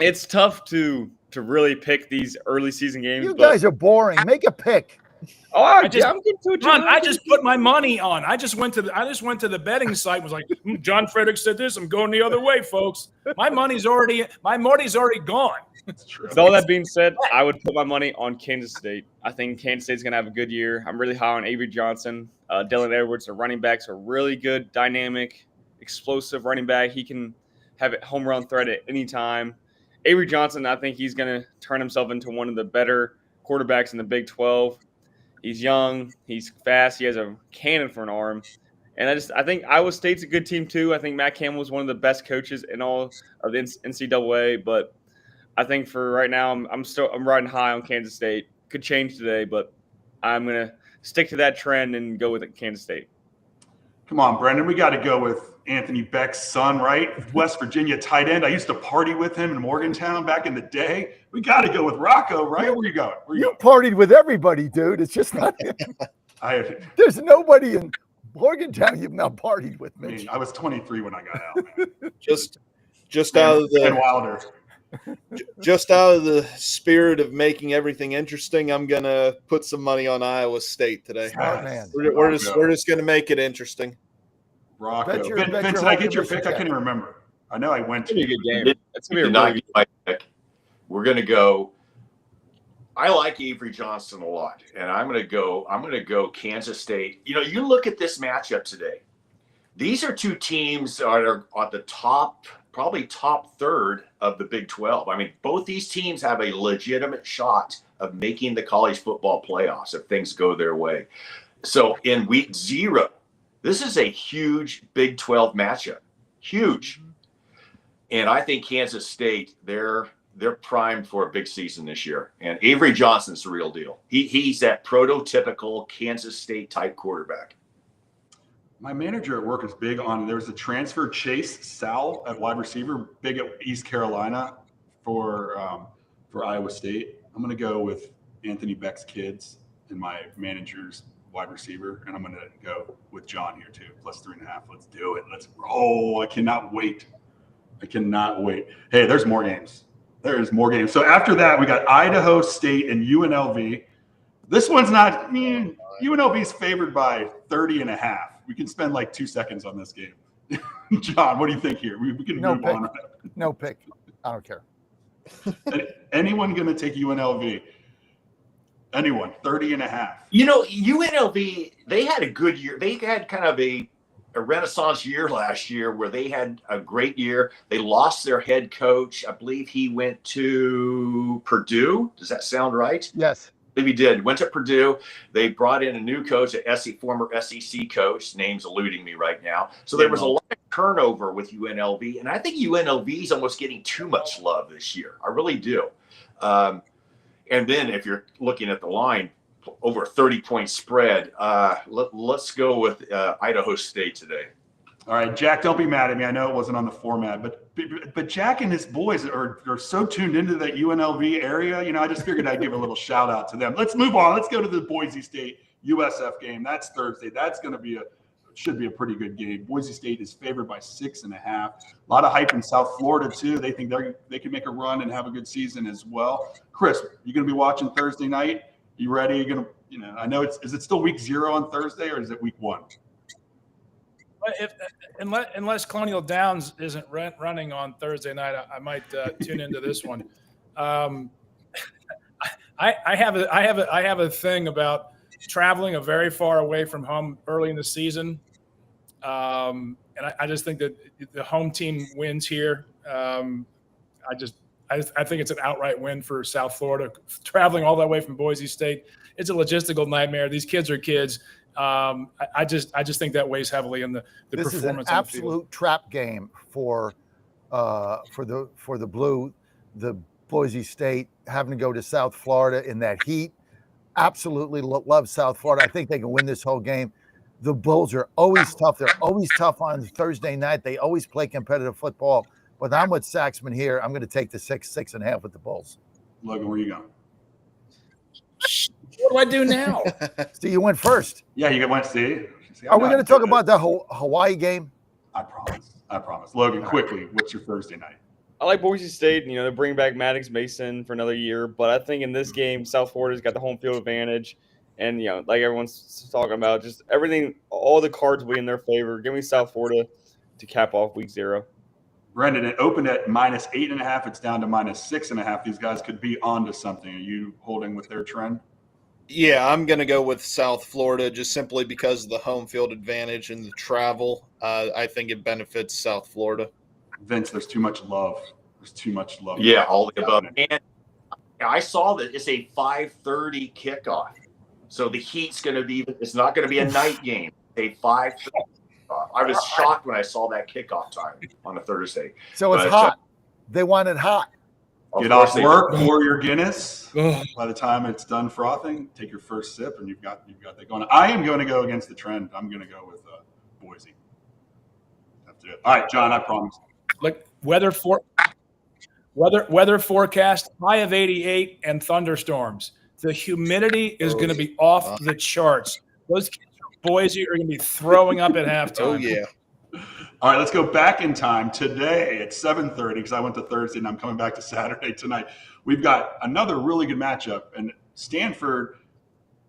it's tough to really pick these early season games. You guys are boring. Make a pick. I'm getting to it. John, I just put my money on. I just went to the betting site. Was like, John Frederick said this. I'm going the other way, folks. My money's already gone. That's true. With all that being said, I would put my money on Kansas State. I think Kansas State's going to have a good year. I'm really high on Avery Johnson. Dylan Edwards, the running backs are really good, dynamic, explosive running back. He can have a home run threat at any time. Avery Johnson, I think he's going to turn himself into one of the better quarterbacks in the Big 12. He's young. He's fast. He has a cannon for an arm. And I think Iowa State's a good team too. I think Matt Campbell is one of the best coaches in all of the NCAA. But I think for right now, I'm riding high on Kansas State. Could change today, but I'm gonna stick to that trend and go with Kansas State. Come on, Brendan. We got to go with Anthony Beck's son, right? West Virginia tight end. I used to party with him in Morgantown back in the day. We got to go with Rocco, right? Where you going? You partied with everybody, dude. It's just not. There's nobody in Morgantown you've not partied with, I Mitch. mean, I was 23 when I got out, man. Just out of And the Wilder. just out of the spirit of making everything interesting, I'm gonna put some money on Iowa State today. Smart man. We're just gonna make it interesting. Rocco. Bet your Vince, home did I get to your pick? I Michigan. can't even remember. I know I went It's gonna to. be a good game. Did- It's gonna be a Did not really get my pick. We're gonna go. I like Avery Johnson a lot, and I'm gonna go Kansas State. You look at this matchup today. These are two teams that are at the top, probably top third of the Big 12. I mean, both these teams have a legitimate shot of making the college football playoffs if things go their way. So in week 0, this is a huge Big 12 matchup. Huge. And I think Kansas State, they're primed for a big season this year. And Avery Johnson's the real deal. He's that prototypical Kansas State type quarterback. My manager at work is big on. There was a transfer, Chase Sal at wide receiver, big at East Carolina for Iowa State. I'm going to go with Anthony Beck's kids and my manager's wide receiver, and I'm going to go with John here too, plus 3.5. Let's do it. Let's roll. I cannot wait. Hey, there's more games. There's more games. So after that, we got Idaho State and UNLV. This one's not. UNLV's favored by 30.5. We can spend like 2 seconds on this game. John, what do you think here? We can No move pick. on. No pick. I don't care. Anyone going to take UNLV? Anyone? 30.5. You know, UNLV, they had a good year. They had kind of a renaissance year last year where they had a great year. They lost their head coach. I believe he went to Purdue. Does that sound right? Yes. I believe he did. Went to Purdue. They brought in a new coach, former SEC coach. Name's eluding me right now. So there was a lot of turnover with UNLV. And I think UNLV is almost getting too much love this year. I really do. And then if you're looking at the line, over a 30-point spread, let's go with Idaho State today. All right, Jack, don't be mad at me. I know it wasn't on the format, but Jack and his boys are so tuned into that UNLV area. You know, I just figured I'd give a little shout out to them. Let's move on. Let's go to the Boise State USF game. That's Thursday. That's going to should be a pretty good game. Boise State is favored by 6.5. A lot of hype in South Florida too. They think they can make a run and have a good season as well. Chris, you going to be watching Thursday night? You ready? You're going to, I know is it still week 0 on Thursday or is it week 1? Unless Colonial Downs isn't running on Thursday night, I might tune into this one. I have a thing about traveling very far away from home early in the season, and I just think that the home team wins here. I think it's an outright win for South Florida. Traveling all that way from Boise State, it's a logistical nightmare. These kids are kids. I just think that weighs heavily in the this performance. This is an absolute trap game for the Blue. The Boise State having to go to South Florida in that heat. Absolutely love South Florida. I think they can win this whole game. The Bulls are always tough. They're always tough on Thursday night. They always play competitive football. But I'm with Saxman here. I'm going to take the 6.5 with the Bulls. Logan, where you going? What do I do now? So you went first. Yeah, you went. See, are we going to talk about the Hawaii game? I promise. Logan, quickly, what's your Thursday night? I like Boise State. They're bringing back Maddox Mason for another year. But I think in this game, South Florida's got the home field advantage. And, like everyone's talking about, just everything, all the cards will be in their favor. Give me South Florida to cap off week 0. Brendan, it opened at -8.5. It's down to -6.5. These guys could be onto something. Are you holding with their trend? Yeah, I'm going to go with South Florida just simply because of the home field advantage and the travel. I think it benefits South Florida. Vince, there's too much love. Yeah, all the above. And I saw that it's a 5:30 kickoff. So the heat's going to be – it's not going to be a night game. It's a 5:30 kickoff. I was shocked when I saw that kickoff time on a Thursday. So it's hot. They want it hot. Get off work, pour your Guinness. By the time it's done frothing, take your first sip, and you've got that going. I am going to go against the trend. I'm going to go with Boise. Have to do it. All right, John, I promise. Like weather forecast, high of 88 and thunderstorms. The humidity is going to be off the charts. Those kids from Boise are going to be throwing up at halftime. Oh, yeah. All right, let's go back in time. Today at 7:30, because I went to Thursday and I'm coming back to Saturday tonight. We've got another really good matchup, and Stanford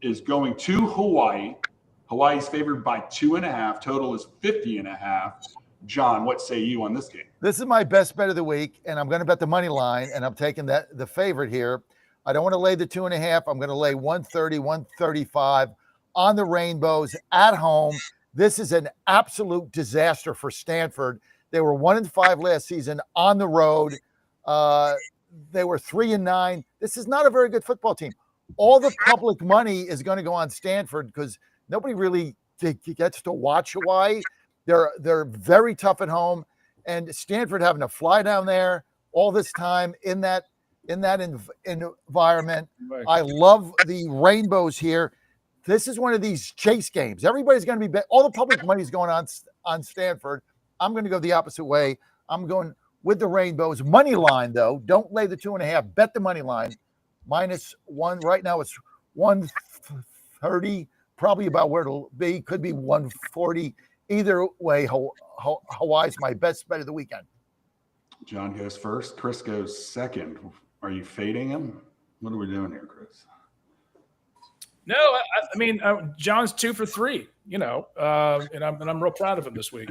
is going to Hawaii. Hawaii's favored by 2.5. Total is 50.5. John, what say you on this game? This is my best bet of the week, and I'm going to bet the money line, and I'm taking the favorite here. I don't want to lay the 2.5. I'm going to lay 130, 135 on the Rainbows at home. This is an absolute disaster for Stanford. They were 1-5 last season on the road. They were 3-9. This is not a very good football team. All the public money is going to go on Stanford because nobody really gets to watch Hawaii. They're very tough at home, and Stanford having to fly down there all this time in that environment. Right. I love the Rainbows here. This is one of these chase games. Everybody's going to be all the public money is going on Stanford. I'm going to go the opposite way. I'm going with the Rainbows. Money line, though. Don't lay the 2.5. Bet the money line. -1. Right now it's 130. Probably about where it'll be. Could be 140. Either way, Hawaii's my best bet of the weekend. John goes first. Chris goes second. Are you fading him? What are we doing here, Chris? No, I mean, John's 2 for 3, and I'm real proud of him this week.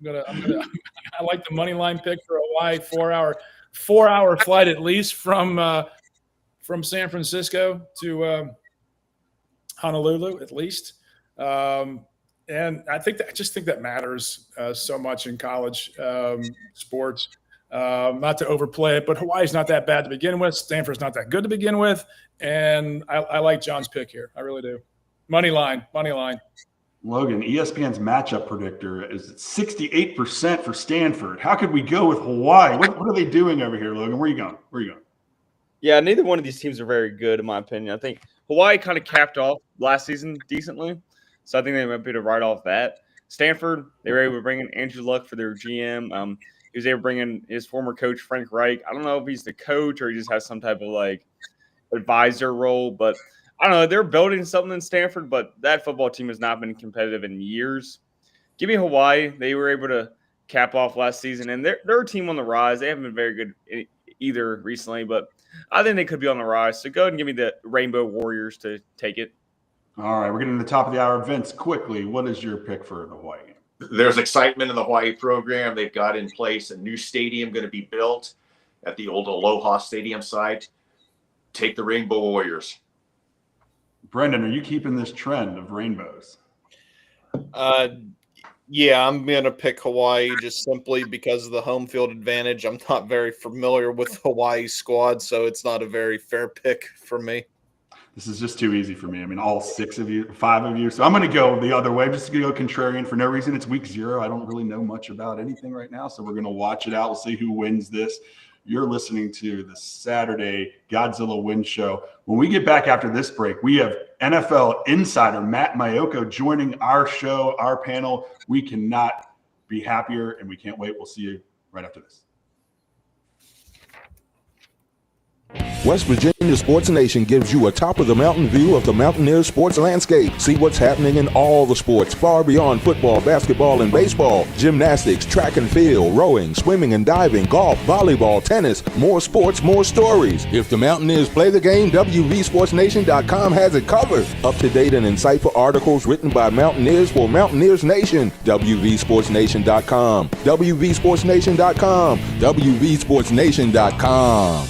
I like the money line pick for Hawaii. 4-hour flight at least from San Francisco to Honolulu at least. And I just think that matters so much in college sports. Not to overplay it, but Hawaii's not that bad to begin with. Stanford's not that good to begin with. And I like John's pick here. I really do. Money line. Logan, ESPN's matchup predictor is 68% for Stanford. How could we go with Hawaii? What are they doing over here, Logan? Where are you going? Yeah, neither one of these teams are very good, in my opinion. I think Hawaii kind of capped off last season decently, so I think they might be able to write off that. Stanford, they were able to bring in Andrew Luck for their GM. He was able to bring in his former coach, Frank Reich. I don't know if he's the coach or he just has some type of like advisor role, but I don't know. They're building something in Stanford, but that football team has not been competitive in years. Give me Hawaii. They were able to cap off last season, and they're a team on the rise. They haven't been very good either recently, but I think they could be on the rise. So go ahead and give me the Rainbow Warriors to take it. All right, we're getting to the top of the hour. Vince, quickly, what is your pick for the Hawaii game? There's excitement in the Hawaii program. They've got in place a new stadium going to be built at the old Aloha Stadium site. Take the Rainbow Warriors. Brendan, are you keeping this trend of rainbows? Yeah, I'm going to pick Hawaii just simply because of the home field advantage. I'm not very familiar with Hawaii's squad, so it's not a very fair pick for me. This is just too easy for me. I mean, all 5 of you. So I'm going to go the other way. I'm just going to go contrarian for no reason. It's week 0. I don't really know much about anything right now, so we're going to watch it out. We'll see who wins this. You're listening to the Saturday Godzilla Win Show. When we get back after this break, we have NFL insider Matt Mayoko joining our show, our panel. We cannot be happier, and we can't wait. We'll see you right after this. West Virginia Sports Nation gives you a top-of-the-mountain view of the Mountaineers sports landscape. See what's happening in all the sports, far beyond football, basketball, and baseball. Gymnastics, track and field, rowing, swimming and diving, golf, volleyball, tennis. More sports, more stories. If the Mountaineers play the game, WVSportsNation.com has it covered. Up-to-date and insightful articles written by Mountaineers for Mountaineers Nation. WVSportsNation.com. WVSportsNation.com. WVSportsNation.com.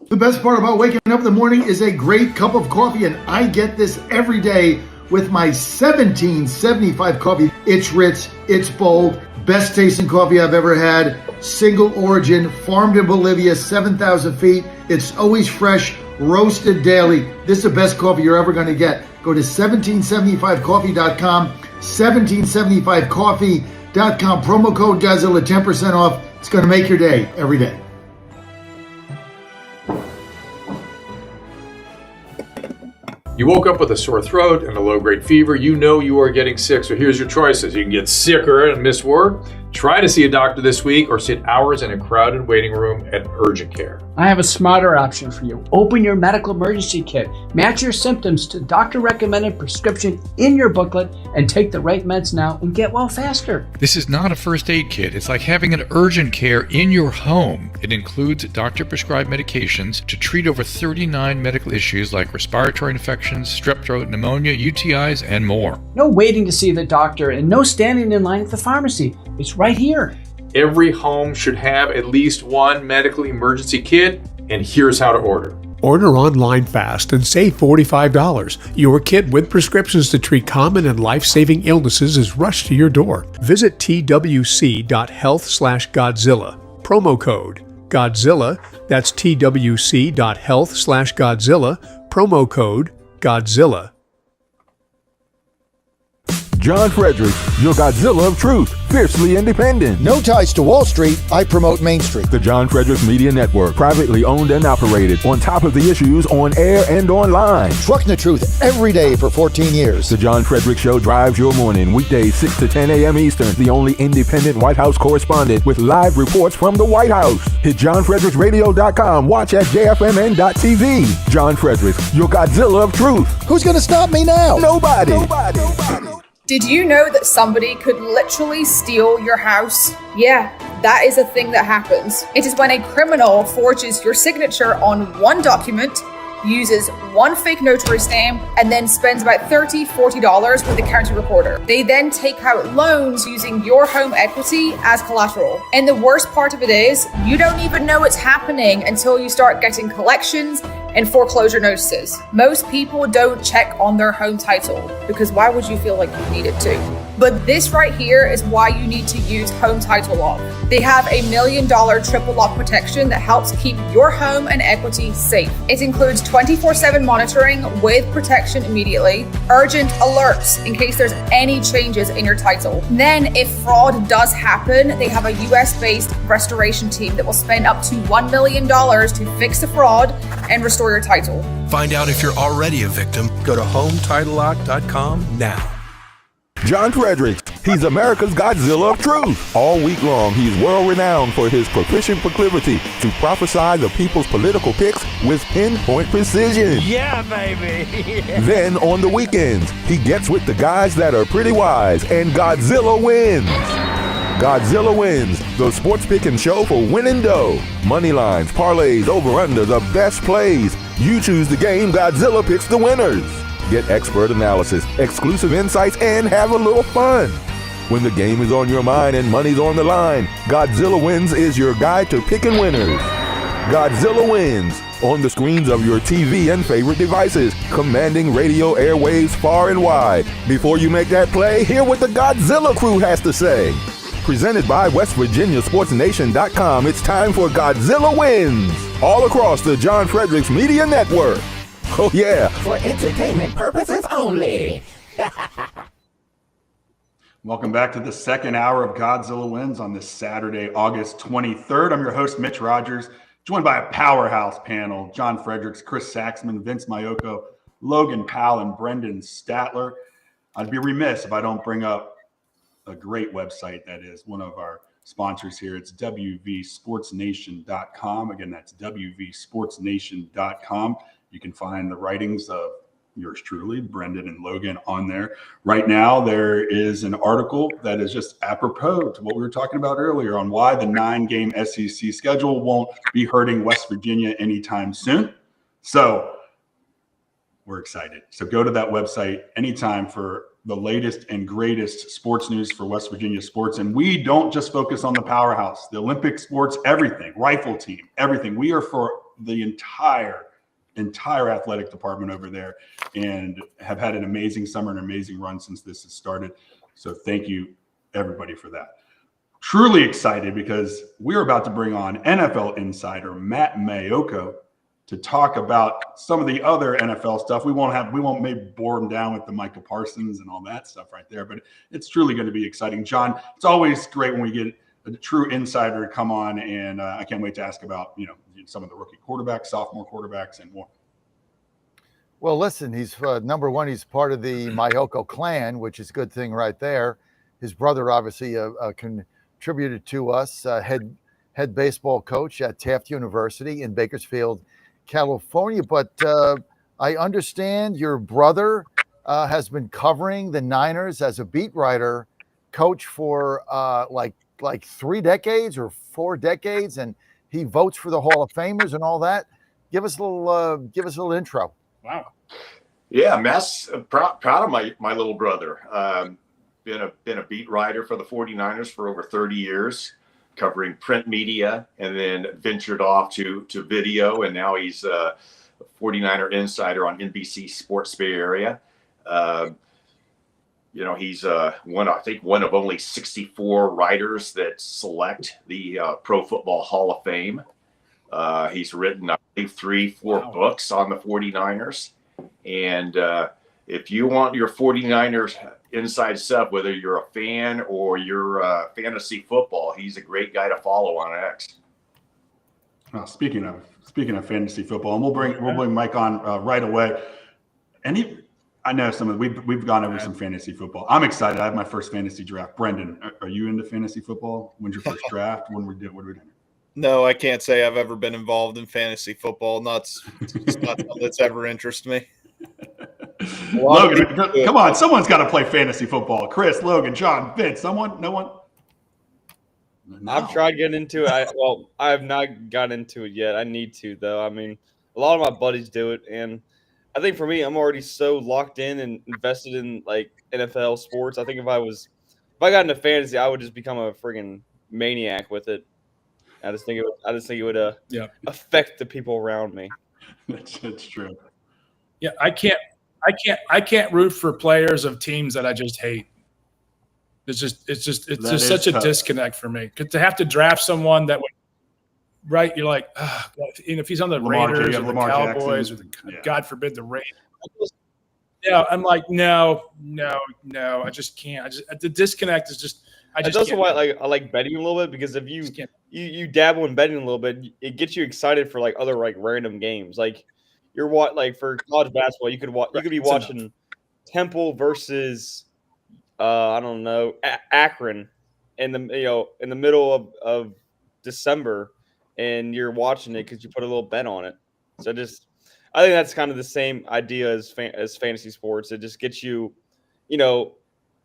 The best part about waking up in the morning is a great cup of coffee, and I get this every day with my 1775 coffee. It's rich, it's bold, best tasting coffee I've ever had. Single origin, farmed in Bolivia, 7,000 feet. It's always fresh, roasted daily. This is the best coffee you're ever going to get. Go to 1775coffee.com, 1775coffee.com. Promo code Godzilla, 10% off. It's going to make your day every day. You woke up with a sore throat and a low-grade fever, you know you are getting sick, so here's your choices. You can get sicker and miss work, try to see a doctor this week, or sit hours in a crowded waiting room at urgent care. I have a smarter option for you. Open your medical emergency kit, match your symptoms to doctor-recommended prescription in your booklet, and take the right meds now and get well faster. This is not a first aid kit. It's like having an urgent care in your home. It includes doctor-prescribed medications to treat over 39 medical issues like respiratory infections, strep throat, pneumonia, UTIs, and more. No waiting to see the doctor and no standing in line at the pharmacy. It's right here. Every home should have at least one medical emergency kit, and here's how to order. Order online fast and save $45. Your kit with prescriptions to treat common and life-saving illnesses is rushed to your door. Visit twc.health/Godzilla. Promo code Godzilla. That's twc.health/Godzilla. Promo code Godzilla. John Frederick, your Godzilla of truth, fiercely independent. No ties to Wall Street, I promote Main Street. The John Frederick Media Network, privately owned and operated, on top of the issues on air and online. Trucking the truth every day for 14 years. The John Frederick Show drives your morning, weekdays 6 to 10 a.m. Eastern. The only independent White House correspondent with live reports from the White House. Hit JohnFredericksRadio.com. Watch at JFMN.tv. John Frederick, your Godzilla of truth. Who's going to stop me now? Nobody. Did you know that somebody could literally steal your house? Yeah, that is a thing that happens. It is when a criminal forges your signature on one document, uses one fake notary stamp, and then spends about $30, $40 with the county recorder. They then take out loans using your home equity as collateral. And the worst part of it is, you don't even know it's happening until you start getting collections and foreclosure notices. Most people don't check on their home title because why would you feel like you needed to? But this right here is why you need to use Home Title Lock. They have a $1 million triple lock protection that helps keep your home and equity safe. It includes 24/7 monitoring with protection immediately, urgent alerts in case there's any changes in your title. Then if fraud does happen, they have a US-based restoration team that will spend up to $1 million to fix the fraud and restore your title. Find out if you're already a victim. Go to HomeTitleLock.com now. John Fredericks, he's America's Godzilla of Truth. All week long, he's world-renowned for his proficient proclivity to prophesy the people's political picks with pinpoint precision. Yeah, baby! Then, on the weekends, he gets with the guys that are pretty wise, and Godzilla wins. Godzilla Wins, the sports picking show for winning dough. Money lines, parlays, over-under, the best plays. You choose the game, Godzilla picks the winners. Get expert analysis, exclusive insights, and have a little fun. When the game is on your mind and money's on the line, Godzilla Wins is your guide to picking winners. Godzilla Wins, on the screens of your TV and favorite devices, commanding radio airwaves far and wide. Before you make that play, hear what the Godzilla crew has to say. Presented by WestVirginiaSportsNation.com, it's time for Godzilla Wins, all across the John Fredericks Media Network. Oh yeah, For entertainment purposes only. Welcome back to the second hour of Godzilla Wins on this Saturday, August 23rd. I'm your host, Mitch Rogers, joined by a powerhouse panel, John Fredericks, Chris Saxman, Vince Mayoko, Logan Powell, and Brendan Statler. I'd be remiss if I don't bring up a great website that is one of our sponsors here. It's WVSportsNation.com. Again, that's WVSportsNation.com. You can find the writings of yours truly, Brendan and Logan, on there. Right now, there is an article that is just apropos to what we were talking about earlier on why the 9-game SEC schedule won't be hurting West Virginia anytime soon. So we're excited. So go to that website anytime for the latest and greatest sports news for West Virginia sports. And we don't just focus on the powerhouse, the Olympic sports, everything, rifle team, everything. We are for the entire athletic department over there and have had an amazing summer, an amazing run since this has started. So thank you, everybody, for that. Truly excited because we're about to bring on NFL insider Matt Mayoko to talk about some of the other NFL stuff. We won't maybe bore him down with the Micah Parsons and all that stuff right there, but it's truly going to be exciting. John, it's always great when we get a true insider to come on, and I can't wait to ask about, some of the rookie quarterbacks, sophomore quarterbacks, and more. Well, listen, he's number one. He's part of the Mayoko clan, which is a good thing right there. His brother obviously contributed to us, head baseball coach at Taft University in Bakersfield, California. But I understand your brother has been covering the Niners as a beat writer, coach for like 3 decades or 4 decades, and he votes for the Hall of Famers and all that. Give us a little intro. Wow. Yeah, Mess, proud of my little brother. Been a beat writer for the 49ers for over 30 years, covering print media, and then ventured off to video, and now he's a 49er insider on NBC Sports Bay Area. He's one of only 64 writers that select the Pro Football Hall of Fame. He's written, I believe, 3-4 books on the 49ers. And if you want your 49ers inside stuff, whether you're a fan or you're fantasy football, he's a great guy to follow on X. Well, speaking of fantasy football, and we'll bring Mike on right away. And I know we've gone over some fantasy football. I'm excited. I have my first fantasy draft. Brendan, are you into fantasy football? When's your first draft? What are we doing? No, I can't say I've ever been involved in fantasy football. It's not something that's ever interested me. Logan, come on. Someone's got to play fantasy football. Chris, Logan, John, Vince, someone? No one? No. I've tried getting into it. I have not got into it yet. I need to, though. I mean, A lot of my buddies do it, and I think for me, I'm already so locked in and invested in like NFL sports. I think if I got into fantasy, I would just become a friggin' maniac with it. I just think it would Yeah. affect the people around me. That's true. Yeah, I can't root for players of teams that I just hate. It's just such a disconnect for me. To have to draft someone that would, right? You're like, oh, God, and if he's on the Raiders or the Cowboys or God forbid the Raiders. Yeah, I'm like, no, I just can't. The disconnect is just. That's also why I like betting a little bit, because if you dabble in betting a little bit, it gets you excited for like other like random games. Like you're like for college basketball, you could be watching Temple versus I don't know, Akron in the middle of December, and you're watching it because you put a little bet on it. So I think that's kind of the same idea as fantasy sports. It just gets you,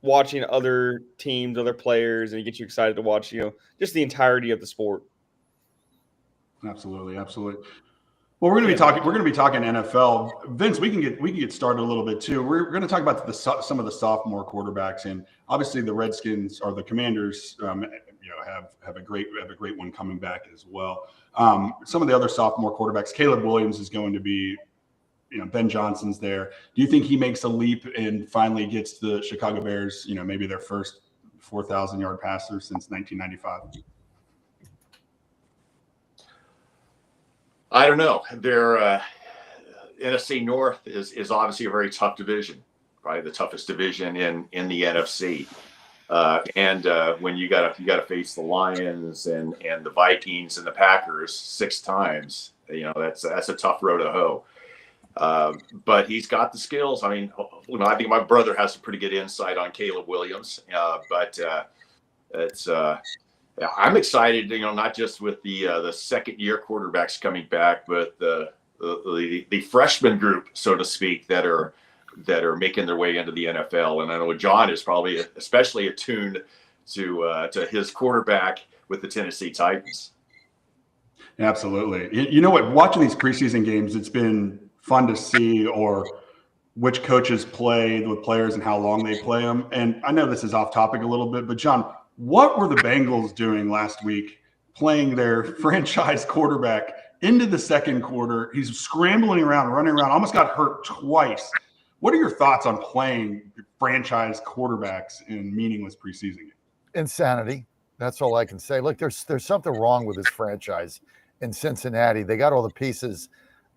watching other teams, other players, and it gets you excited to watch, just the entirety of the sport. Absolutely. Well, we're going to be talking NFL. Vince, we can get started a little bit too. We're going to talk about some of the sophomore quarterbacks, and obviously the Redskins or the Commanders, have a great one coming back as well. Some of the other sophomore quarterbacks, Caleb Williams is going to be, Ben Johnson's there. Do you think he makes a leap and finally gets the Chicago Bears, maybe their first 4,000-yard passer since 1995? I don't know. Their NFC North is obviously a very tough division, probably the toughest division in the NFC. And when you gotta face the Lions and the Vikings and the Packers 6 times, that's a tough row to hoe. But he's got the skills. I mean, I think my brother has some pretty good insight on Caleb Williams. But I'm excited. Not just with the second-year quarterbacks coming back, but the freshman group, so to speak, that are making their way into the NFL. And I know John is probably especially attuned to his quarterback with the Tennessee Titans. Absolutely. You know what? Watching these preseason games, it's been fun to see which coaches play with players and how long they play them. And I know this is off topic a little bit, but John, what were the Bengals doing last week playing their franchise quarterback into the second quarter? He's scrambling around, running around, almost got hurt twice. What are your thoughts on playing franchise quarterbacks in meaningless preseason games? Insanity. That's all I can say. Look, there's something wrong with this franchise in Cincinnati. They got all the pieces.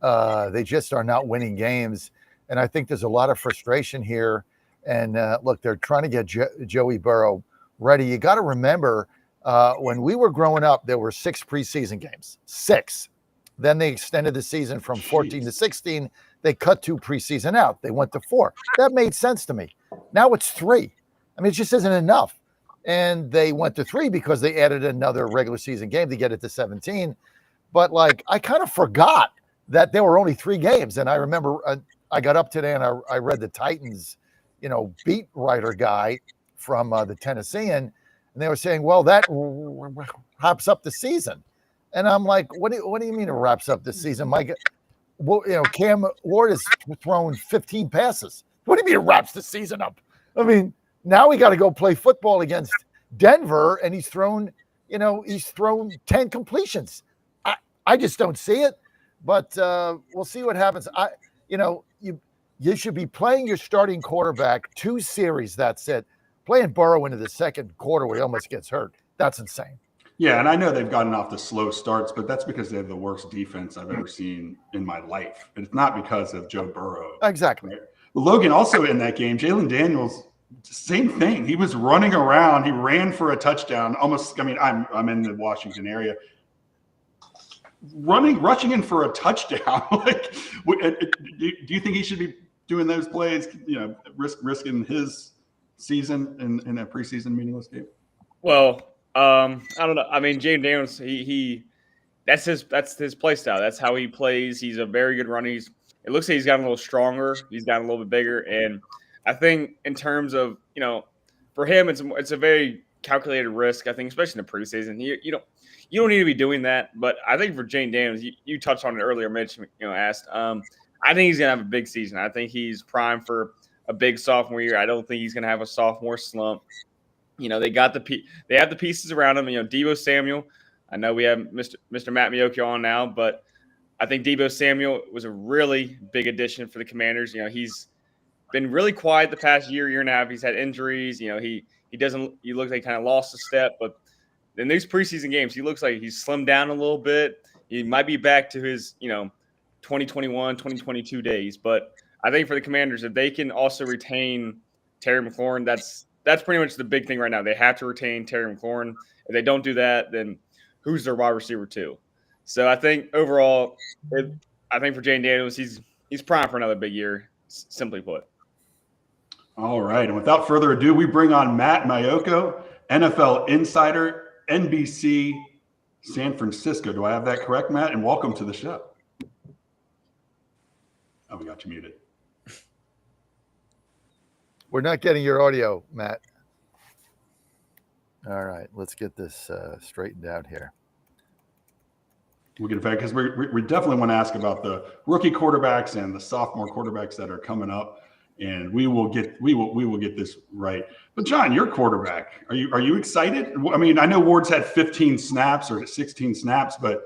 They just are not winning games. And I think there's a lot of frustration here. And look, they're trying to get Joey Burrow ready. You got to remember when we were growing up, there were 6 preseason games, 6. Then they extended the season from 14 to 16. They cut 2 preseason out. They went to 4. That made sense to me. Now it's 3. I mean, it just isn't enough. And they went to 3 because they added another regular season game to get it to 17. But I kind of forgot that there were only 3 games. And I remember I got up today and I read the Titans, beat writer guy from the Tennessean, and they were saying, well, that wraps up the season. And I'm like, what do you mean it wraps up the season? Mike, Cam Ward has thrown 15 passes. What do you mean it wraps the season up? I mean, now we got to go play football against Denver, and he's thrown 10 completions. I just don't see it, but we'll see what happens. You should be playing your starting quarterback 2 series. That's it. Playing Burrow into the second quarter where he almost gets hurt. That's insane. Yeah, and I know they've gotten off the slow starts, but that's because they have the worst defense I've ever seen in my life. And it's not because of Joe Burrow. Exactly. Right? Logan also in that game, Jalen Daniels, same thing. He was running around. He ran for a touchdown. I'm in the Washington area. Rushing in for a touchdown. Do you think he should be doing those plays? Risking his season in a preseason meaningless game? Well, I don't know. I mean, James Daniels, he that's his play style. That's how he plays. He's a very good runner. It looks like he's gotten a little stronger. He's gotten a little bit bigger, and I think in terms of for him, it's a very calculated risk. I think, especially in the preseason, you don't need to be doing that. But I think for Jane Daniels, you touched on it earlier. Mitch, asked. I think he's gonna have a big season. I think he's primed for a big sophomore year. I don't think he's gonna have a sophomore slump. They have the pieces around him. Deebo Samuel. I know we have Mr. Matt Miyoko on now, but I think Deebo Samuel was a really big addition for the Commanders. He's been really quiet the past year and a half. He's had injuries. He looks like he kind of lost a step, but in these preseason games, he looks like he's slimmed down a little bit. He might be back to his, 2021, 2022 days. But I think for the Commanders, if they can also retain Terry McLaurin, that's pretty much the big thing right now. They have to retain Terry McLaurin. If they don't do that, then who's their wide receiver too? So I think overall, I think for Jane Daniels, he's primed for another big year, simply put. All right. And without further ado, we bring on Matt Miyoko, NFL insider, NBC, San Francisco. Do I have that correct, Matt? And welcome to the show. Oh, we got you muted. We're not getting your audio, Matt. All right, let's get this straightened out here. We'll get it back because we definitely want to ask about the rookie quarterbacks and the sophomore quarterbacks that are coming up, and we will get this right. But John, your quarterback, are you excited? I mean, I know Ward's had 15 snaps or 16 snaps, but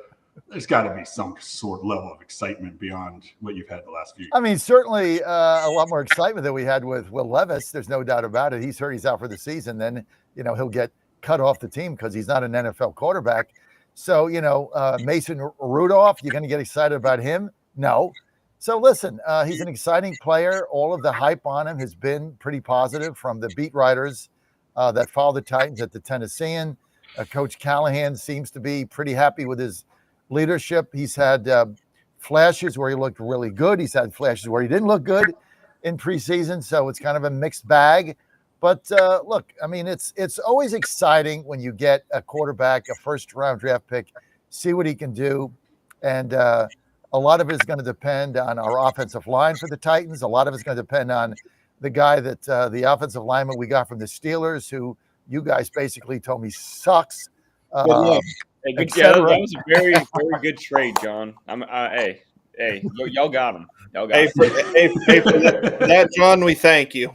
there's got to be some sort of level of excitement beyond what you've had the last few years. I mean, certainly a lot more excitement than we had with Will Levis. There's no doubt about it. He's hurt. He's out for the season. Then, he'll get cut off the team because he's not an NFL quarterback. So, Mason Rudolph, you're going to get excited about him? No. So listen, he's an exciting player. All of the hype on him has been pretty positive from the beat writers that follow the Titans at the Tennessean. Coach Callahan seems to be pretty happy with his leadership. He's had flashes where he looked really good. He's had flashes where he didn't look good in preseason. So it's kind of a mixed bag. But look, I mean, it's always exciting when you get a quarterback, a first-round draft pick, see what he can do. And a lot of it is going to depend on our offensive line for the Titans. A lot of it's going to depend on the guy that the offensive lineman we got from the Steelers, who you guys basically told me sucks. Hey, that was a very, very good trade, John. Hey, y'all got him. Y'all got him. Hey, for that, John, we thank you.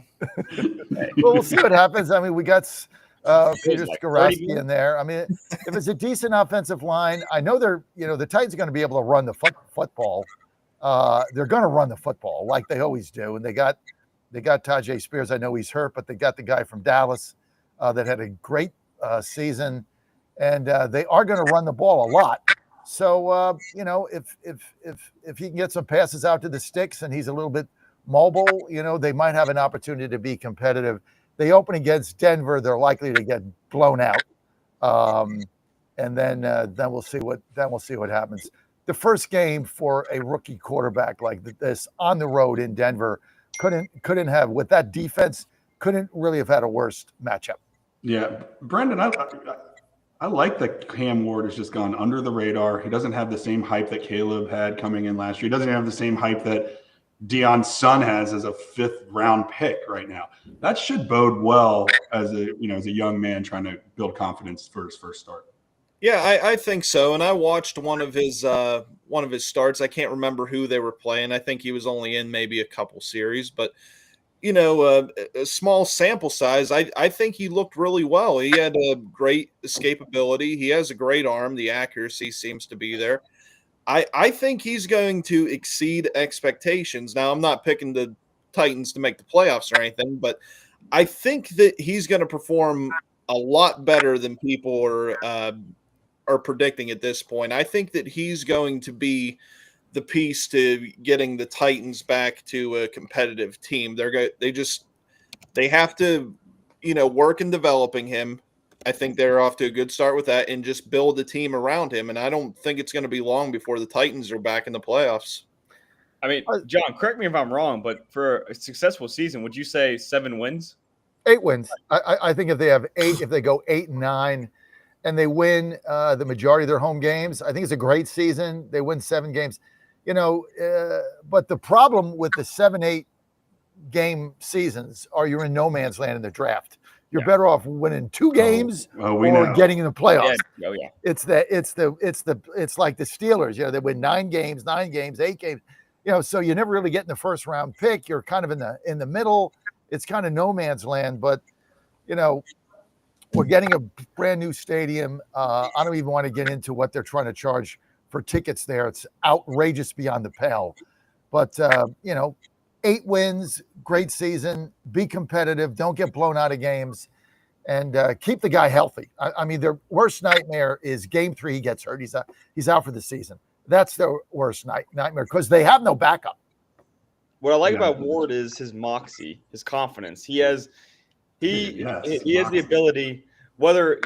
Well, we'll see what happens. I mean, we got Peter Skoraski in there. I mean, if it's a decent offensive line, I know the Titans are going to be able to run the football. They're going to run the football like they always do. And they got Tajay Spears. I know he's hurt, but they got the guy from Dallas that had a great season. And they are going to run the ball a lot. So, if he can get some passes out to the sticks and he's a little bit mobile, they might have an opportunity to be competitive. They open against Denver, they're likely to get blown out. And then we'll see what happens. The first game for a rookie quarterback like this on the road in Denver couldn't have, with that defense, couldn't really have had a worse matchup. Yeah, Brendan, I like that Cam Ward has just gone under the radar. He doesn't have the same hype that Caleb had coming in last year. He doesn't have the same hype that Deion's son has as a 5th-round pick right now. That should bode well as a young man trying to build confidence for his first start. Yeah, I think so. And I watched one of his starts. I can't remember who they were playing. I think he was only in maybe a couple series, but a small sample size. I think he looked really well. He had a great escapability. He has a great arm. The accuracy seems to be there. I think he's going to exceed expectations. Now, I'm not picking the Titans to make the playoffs or anything, but I think that he's going to perform a lot better than people are predicting at this point. I think that he's going to be the piece to getting the Titans back to a competitive team. They have to, work in developing him. I think they're off to a good start with that and just build the team around him. And I don't think it's going to be long before the Titans are back in the playoffs. I mean, John, correct me if I'm wrong, but for a successful season, would you say 7 wins? 8 wins. I think if they have 8, if they go 8-9 and they win the majority of their home games, I think it's a great season. They win 7 games, but the problem with the 7-8 game seasons are you're in no man's land in the draft. You're better off winning 2 games we or know. getting in the playoffs. Yeah. Oh, yeah. It's like the Steelers. You know, they win 9 games, 8 games. You know, so you never really get in the first round pick. You're kind of in the middle. It's kind of no man's land. But you know, we're getting a brand new stadium. I don't even want to get into what they're trying to charge for tickets there. It's outrageous beyond the pale. But you know, 8 wins, great season. Be competitive. Don't get blown out of games. And keep the guy healthy. I mean, their worst nightmare is game 3. He gets hurt. He's out for the season. That's their worst nightmare because they have no backup. What I like about Ward is his moxie, his confidence. He has the ability, whether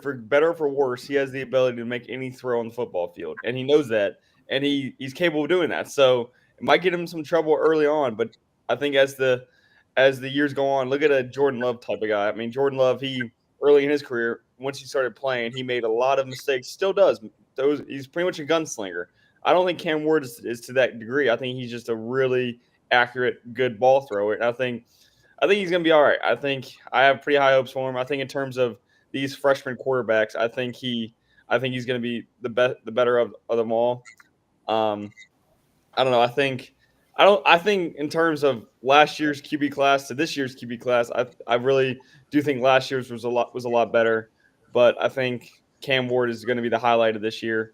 for better or for worse, he has the ability to make any throw on the football field, and he knows that, and he's capable of doing that. So it might get him some trouble early on, but I think as the years go on, look at a Jordan Love type of guy. I mean, Jordan Love, he early in his career, once he started playing, he made a lot of mistakes. Still does. He's pretty much a gunslinger. I don't think Cam Ward is to that degree. I think he's just a really accurate, good ball thrower. And I think he's going to be all right. I have pretty high hopes for him. I think in terms of these freshman quarterbacks, I think he's going to be the better of them all. I don't know. I think in terms of last year's QB class to this year's QB class, I really do think last year's was a lot better. But I think Cam Ward is going to be the highlight of this year.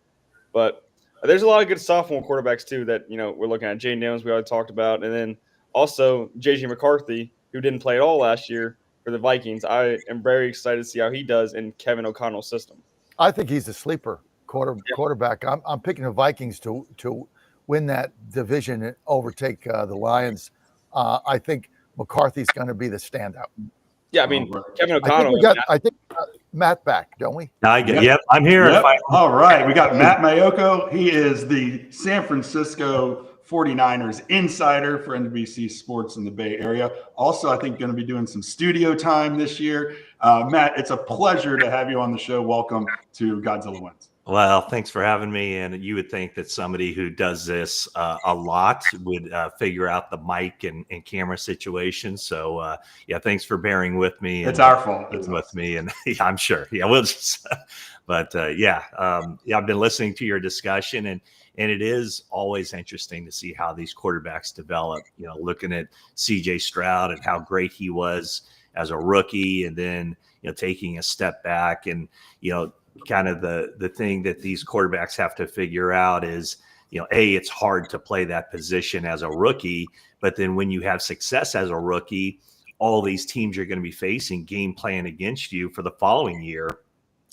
But there's a lot of good sophomore quarterbacks too that we're looking at. Jaden Daniels we already talked about, and then also JJ McCarthy, who didn't play at all last year for the Vikings. I am very excited to see how he does in Kevin O'Connell's system. I think he's a sleeper quarterback. I'm picking the Vikings to win that division and overtake the Lions. I think McCarthy's going to be the standout. Yeah, I mean, Kevin O'Connell. I think Matt back, don't we? Yep, I'm here. Yep. All right. We got Matt Mayoko. He is the San Francisco 49ers insider for NBC Sports in the Bay Area. Also, I think going to be doing some studio time this year. Matt, it's a pleasure to have you on the show. Welcome to Godzilla Wins. Well, thanks for having me. And you would think that somebody who does this a lot would figure out the mic and camera situation. So, yeah, thanks for bearing with me. It's our fault. It's with me, and yeah, I'm sure. Yeah, we'll just. But I've been listening to your discussion, and it is always interesting to see how these quarterbacks develop. Looking at C.J. Stroud and how great he was as a rookie, and then taking a step back and kind of the thing that these quarterbacks have to figure out is, it's hard to play that position as a rookie, but then when you have success as a rookie, all these teams you're going to be facing game plan against you for the following year.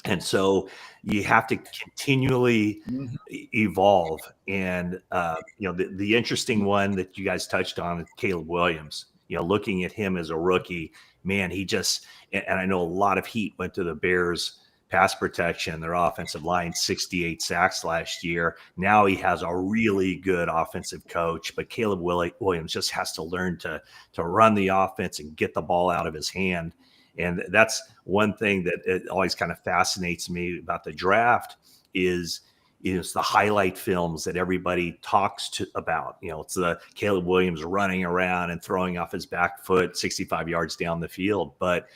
And so you have to continually evolve. And, the interesting one that you guys touched on is Caleb Williams, looking at him as a rookie, man, and I know a lot of heat went to the Bears pass protection, their offensive line, 68 sacks last year. Now he has a really good offensive coach, but Caleb Williams just has to learn to run the offense and get the ball out of his hand. And that's one thing that it always kind of fascinates me about the draft is the highlight films that everybody talks about. It's the Caleb Williams running around and throwing off his back foot 65 yards down the field. But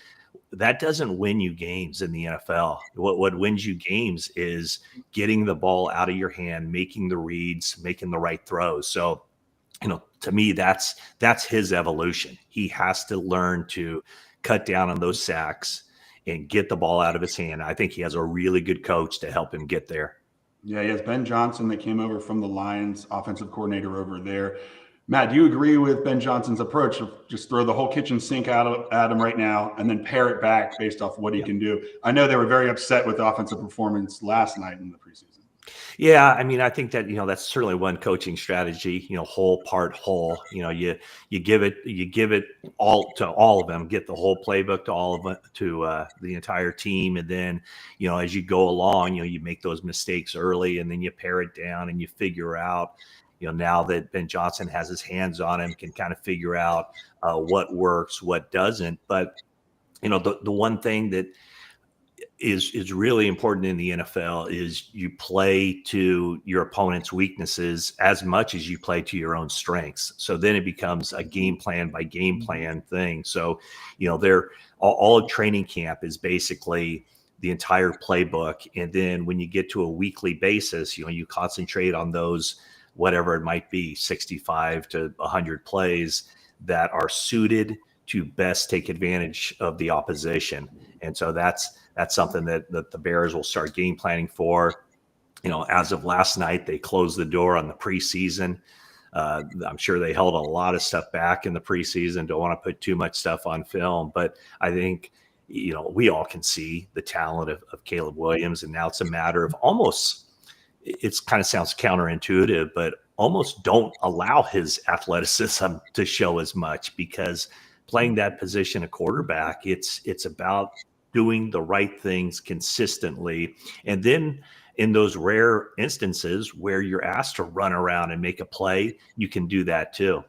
that doesn't win you games in the NFL. What wins you games is getting the ball out of your hand, making the reads, making the right throws. So, to me, that's his evolution. He has to learn to cut down on those sacks and get the ball out of his hand. I think he has a really good coach to help him get there. Yeah, he has Ben Johnson that came over from the Lions, offensive coordinator over there. Matt, do you agree with Ben Johnson's approach of just throw the whole kitchen sink at him right now and then pare it back based off what he can do? I know they were very upset with the offensive performance last night in the preseason. Yeah, I mean, I think that that's certainly one coaching strategy. Whole part whole. You give it all to all of them. Get the whole playbook to all of it, to the entire team, and then as you go along, you make those mistakes early, and then you pare it down, and you figure out. Now that Ben Johnson has his hands on him, can kind of figure out what works, what doesn't. But the one thing that is really important in the NFL is you play to your opponent's weaknesses as much as you play to your own strengths. So then it becomes a game plan by game plan thing. So, they're all of training camp is basically the entire playbook. And then when you get to a weekly basis, you concentrate on those, whatever it might be, 65 to 100 plays that are suited to best take advantage of the opposition. And so that's something that the Bears will start game planning for. As of last night, they closed the door on the preseason. I'm sure they held a lot of stuff back in the preseason. Don't want to put too much stuff on film, but I think, we all can see the talent of Caleb Williams. And now it's a matter of it's kind of sounds counterintuitive, but almost don't allow his athleticism to show as much, because playing that position of quarterback, it's about doing the right things consistently. And then in those rare instances where you're asked to run around and make a play, you can do that too.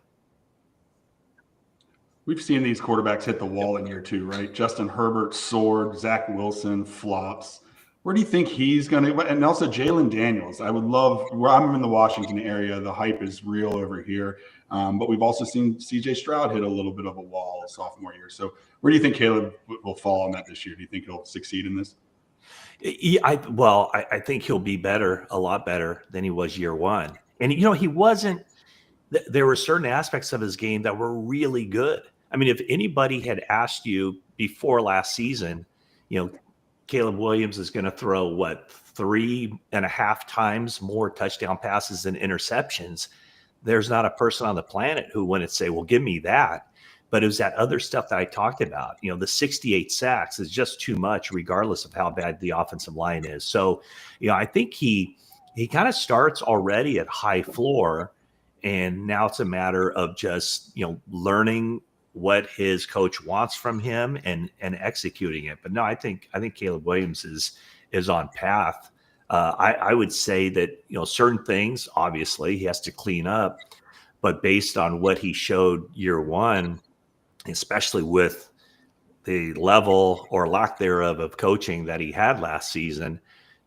We've seen these quarterbacks hit the wall in year 2, right? Justin Herbert soared, Zach Wilson flops. Where do you think he's going to – and also Jalen Daniels. I would love – where I'm in the Washington area, the hype is real over here. But we've also seen C.J. Stroud hit a little bit of a wall sophomore year. So where do you think Caleb will fall on that this year? Do you think he'll succeed in this? Yeah, I think he'll be better, a lot better than he was year 1. And, he wasn't – there were certain aspects of his game that were really good. I mean, if anybody had asked you before last season, Caleb Williams is going to throw 3.5 times more touchdown passes than interceptions, there's not a person on the planet who wouldn't say, well, give me that. But it was that other stuff that I talked about. The 68 sacks is just too much, regardless of how bad the offensive line is. So, I think he kind of starts already at high floor, and now it's a matter of just, learning what his coach wants from him and executing it. But no, I think Caleb Williams is on path. I would say that, certain things, obviously he has to clean up, but based on what he showed year 1, especially with the level or lack thereof of coaching that he had last season,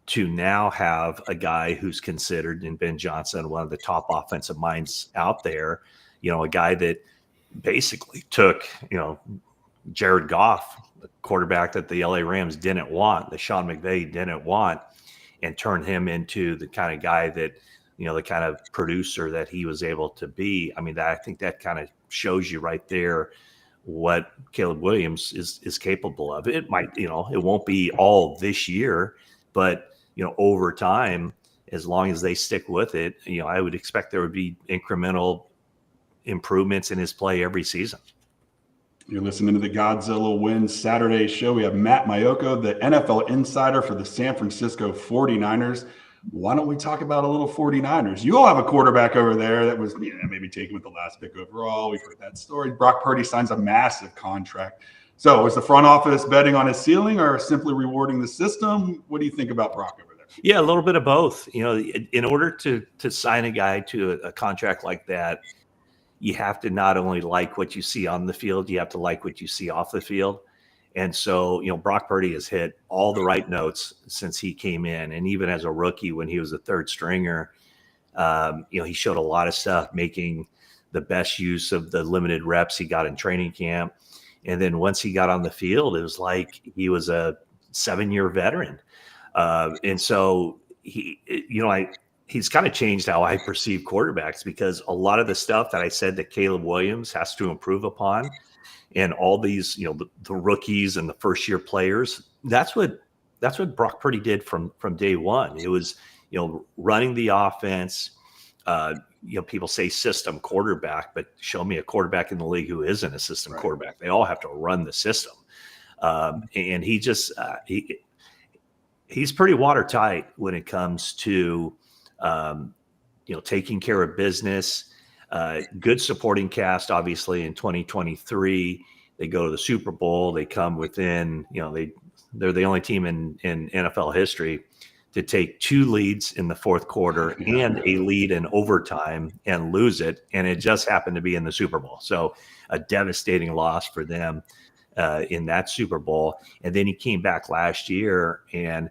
to now have a guy who's considered in Ben Johnson, one of the top offensive minds out there, a guy that basically took, Jared Goff, the quarterback that the LA Rams didn't want, that Sean McVay didn't want, and turned him into the kind of guy that, the kind of producer that he was able to be. I mean, I think that kind of shows you right there what Caleb Williams is capable of. It might, it won't be all this year, but, over time, as long as they stick with it, I would expect there would be incremental improvements in his play every season. You're listening to the Godzilla Win Saturday show. We have Matt Maiocco, the NFL insider for the San Francisco 49ers. Why don't we talk about a little 49ers? You all have a quarterback over there that was maybe taken with the last pick overall. We've heard that story. Brock Purdy signs a massive contract. So is the front office betting on his ceiling or simply rewarding the system? What do you think about Brock over there? Yeah, a little bit of both. In order to sign a guy to a contract like that, you have to not only like what you see on the field, you have to like what you see off the field. And so, Brock Purdy has hit all the right notes since he came in. And even as a rookie, when he was a third stringer, he showed a lot of stuff, making the best use of the limited reps he got in training camp. And then once he got on the field, it was like he was a 7-year veteran. And so he's kind of changed how I perceive quarterbacks, because a lot of the stuff that I said that Caleb Williams has to improve upon, and all these, the rookies and the first year players, that's what Brock Purdy did from day one. It was, running the offense. People say system quarterback, but show me a quarterback in the league who isn't a system quarterback. They all have to run the system. And he just, he's pretty watertight when it comes to, taking care of business. Good supporting cast, obviously, in 2023. They go to the Super Bowl. They come within, they're the only team in NFL history to take 2 leads in the fourth quarter and a lead in overtime and lose it. And it just happened to be in the Super Bowl. So a devastating loss for them. in that Super Bowl. And then he came back last year and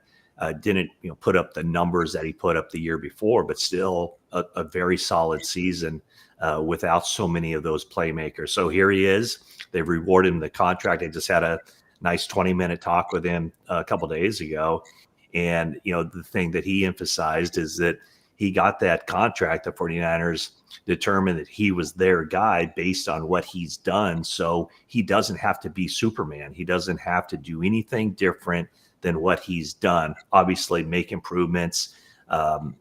didn't put up the numbers that he put up the year before, but still a very solid season without so many of those playmakers. So here he is. They've rewarded him the contract. I just had a nice 20-minute talk with him a couple of days ago. And, the thing that he emphasized is that he got that contract. The 49ers determined that he was their guy based on what he's done. So he doesn't have to be Superman. He doesn't have to do anything different than what he's done. Obviously, make improvements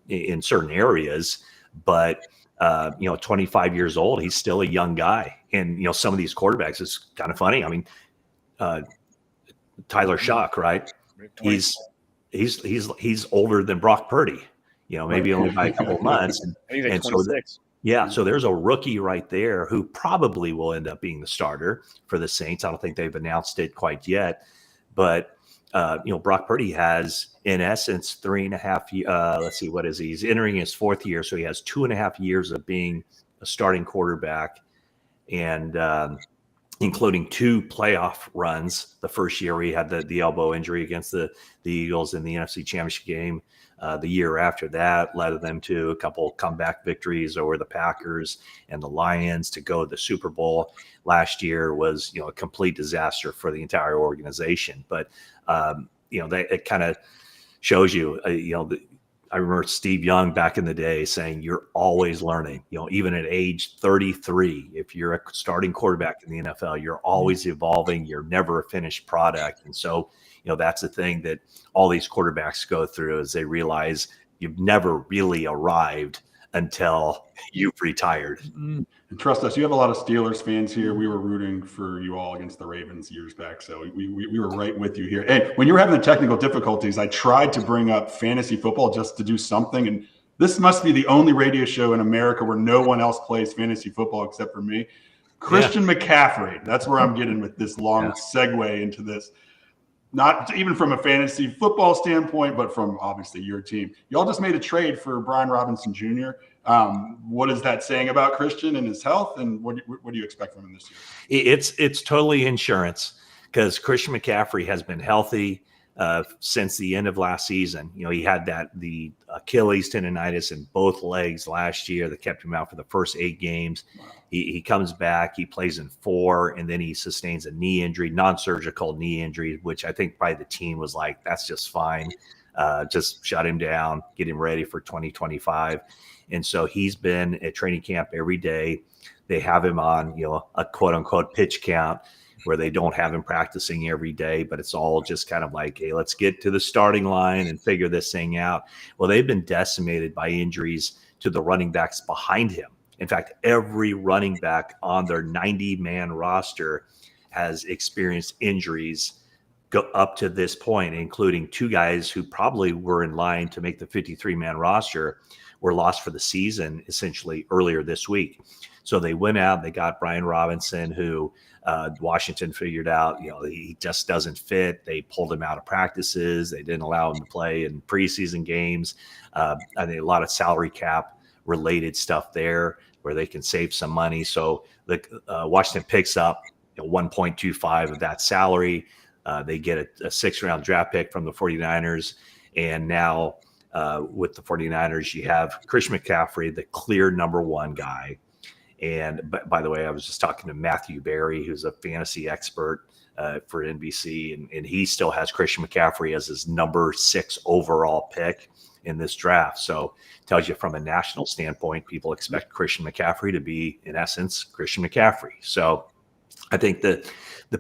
in certain areas, but 25 years old, he's still a young guy. And some of these quarterbacks, it's kind of funny. I mean, Tyler Shock, right? He's older than Brock Purdy. Maybe only by a couple of months. He's like 26. So there's a rookie right there who probably will end up being the starter for the Saints. I don't think they've announced it quite yet, but Brock Purdy has, in essence, 3.5. Let's see, what is he? He's entering his 4th year, so he has 2.5 years of being a starting quarterback, and including 2 playoff runs. The first year he had the elbow injury against the Eagles in the NFC Championship game. The year after that led them to a couple comeback victories over the Packers and the Lions to go to the Super Bowl. Last year was, a complete disaster for the entire organization. But, it kind of shows you, I remember Steve Young back in the day saying, you're always learning, even at age 33, if you're a starting quarterback in the NFL, you're always evolving. You're never a finished product. And so, that's the thing that all these quarterbacks go through is they realize you've never really arrived until you've retired. And trust us, you have a lot of Steelers fans here. We were rooting for you all against the Ravens years back, so we were right with you here. And when you were having the technical difficulties, I tried to bring up fantasy football just to do something, and this must be the only radio show in America where no one else plays fantasy football except for me. Christian McCaffrey, that's where I'm getting with this long segue into this. Not even from a fantasy football standpoint, but from obviously your team. Y'all just made a trade for Brian Robinson Jr. What is that saying about Christian and his health, and what do you expect from him this year? It's totally insurance because Christian McCaffrey has been healthy since the end of last season. He had the Achilles tendonitis in both legs last year that kept him out for the first 8 games. Wow. He comes back, he plays in 4, and then he sustains a knee injury, non-surgical knee injury, which I think probably the team was like, that's just fine. Just shut him down, get him ready for 2025. And so he's been at training camp every day. They have him on, a quote unquote pitch count where they don't have him practicing every day, but it's all just kind of like, hey, let's get to the starting line and figure this thing out. Well, they've been decimated by injuries to the running backs behind him. In fact, every running back on their 90-man roster has experienced injuries go up to this point, including 2 guys who probably were in line to make the 53-man roster were lost for the season essentially earlier this week. So they went out, they got Brian Robinson, who Washington figured out, he just doesn't fit. They pulled him out of practices. They didn't allow him to play in preseason games. I think a lot of salary cap related stuff there where they can save some money. So the Washington picks up 1.25 of that salary. They get a 6th-round draft pick from the 49ers. And now with the 49ers, you have Christian McCaffrey, the clear number 1 guy. And by the way, I was just talking to Matthew Berry, who's a fantasy expert for NBC, and he still has Christian McCaffrey as his number 6 overall pick in this draft. So tells you from a national standpoint, people expect Christian McCaffrey to be, in essence, Christian McCaffrey. So I think the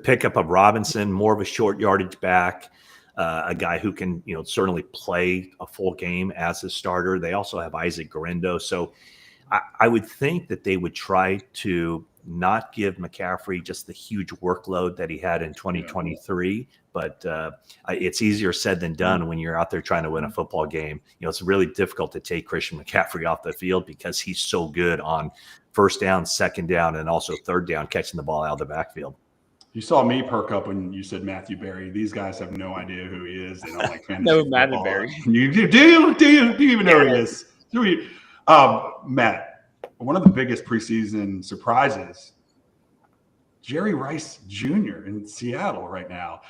pickup of Robinson, more of a short yardage back, a guy who can, certainly play a full game as a starter. They also have Isaac Guerrero. So I would think that they would try to not give McCaffrey just the huge workload that he had in 2023, but it's easier said than done when you're out there trying to win a football game. It's really difficult to take Christian McCaffrey off the field because he's so good on 1st down, 2nd down, and also 3rd down, catching the ball out of the backfield. You saw me perk up when you said Matthew Berry. These guys have no idea who he is. They don't like fantasy No, football. Matthew Berry. You do you even know who he is? Matt, one of the biggest preseason surprises Jerry Rice Jr. in Seattle right now.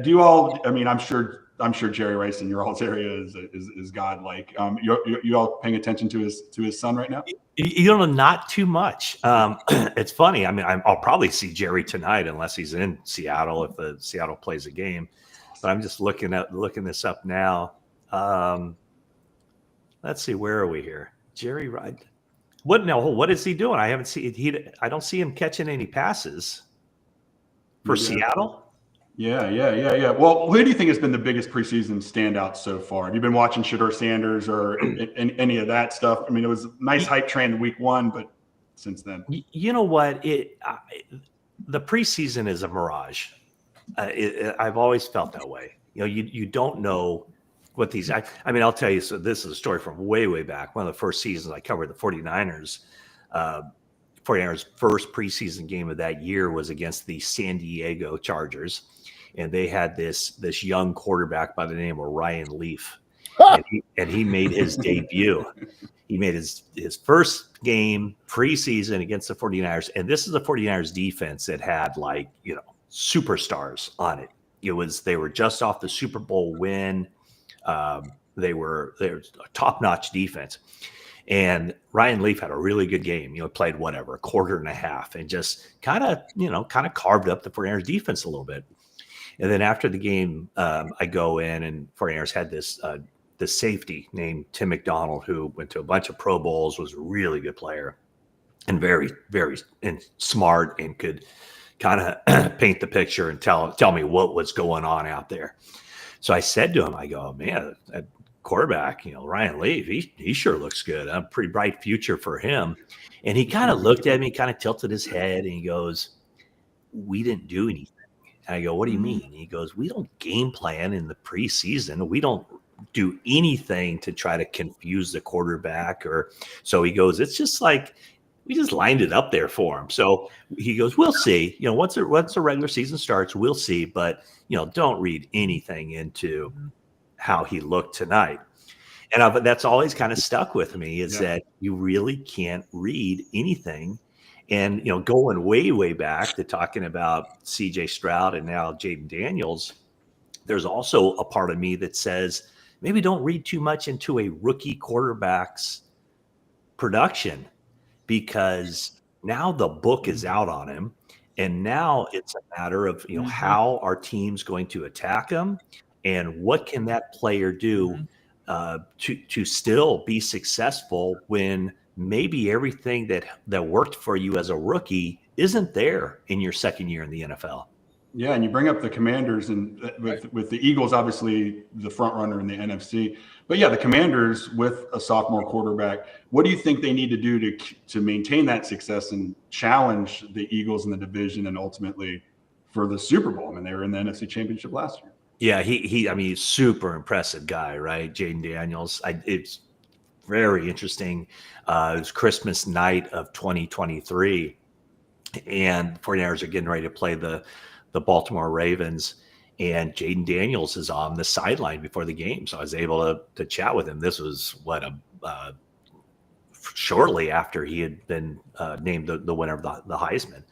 Do you all? I mean, I'm sure Jerry Rice in your all's area is godlike. You all paying attention to his son right now? You know, not too much. It's funny. I mean, I'll probably see Jerry tonight unless he's in Seattle if the Seattle plays a game. But I'm just looking this up now. Let's see, where are we here? Jerry Rice. What is he doing? I don't see him catching any passes for Seattle. Yeah. Well, who do you think has been the biggest preseason standout so far? Have you been watching Shedeur Sanders or any of that stuff? I mean, it was a nice hype train in week 1, but since then, you know what? The preseason is a mirage. I've always felt that way. You know, you don't know what these. I mean, I'll tell you. So this is a story from way back. One of the first seasons I covered the 49ers. 49ers' first preseason game of that year was against the San Diego Chargers, and they had this young quarterback by the name of Ryan Leaf, and he made his debut. He made his first game preseason against the 49ers, and this is the 49ers defense that had superstars on it. They were just off the Super Bowl win. They were a top-notch defense. And Ryan Leaf had a really good game, played a quarter and a half and just kind of carved up the 49ers defense a little bit. And then after the game, I go in and 49ers had this safety named Tim McDonald, who went to a bunch of Pro Bowls, was a really good player and very, very smart and could kind of paint the picture and tell me what was going on out there. So I said to him, I go, man, that quarterback, Ryan Leaf, he sure looks good. A pretty bright future for him. And he kind of looked at me, kind of tilted his head, and he goes, we didn't do anything. And I go, what do you mean? And he goes, we don't game plan in the preseason. We don't do anything to try to confuse the quarterback. So he goes, it's just like we just lined it up there for him. So he goes, we'll see. Once the regular season starts, we'll see. But don't read anything into how he looked tonight. And that's always kind of stuck with me is that you really can't read anything. And, going way back to talking about CJ Stroud and now Jaden Daniels, there's also a part of me that says maybe don't read too much into a rookie quarterback's production, because now the book is out on him. And now it's a matter of, how our team's going to attack him and what can that player do to still be successful when maybe everything that worked for you as a rookie isn't there in your second year in the NFL. Yeah, and you bring up the Commanders, and with the Eagles, obviously the front runner in the NFC. But yeah, the Commanders with a sophomore quarterback. What do you think they need to do to maintain that success and challenge the Eagles in the division and ultimately for the Super Bowl? I mean, they were in the NFC Championship last year. Yeah, he's super impressive guy, right? Jaden Daniels. It's very interesting. It was Christmas night of 2023, and 49ers are getting ready to play the Baltimore Ravens, and Jaden Daniels is on the sideline before the game. So I was able to chat with him. This was shortly after he had been named the winner of the Heisman.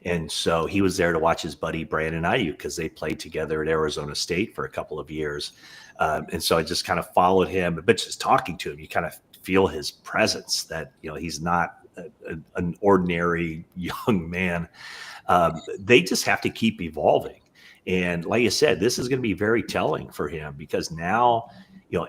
And so he was there to watch his buddy Brandon Ayuk because they played together at Arizona State for a couple of years. And so I just kind of followed him, but just talking to him, you kind of feel his presence that, he's not an ordinary young man. They just have to keep evolving. And like you said, this is going to be very telling for him because now,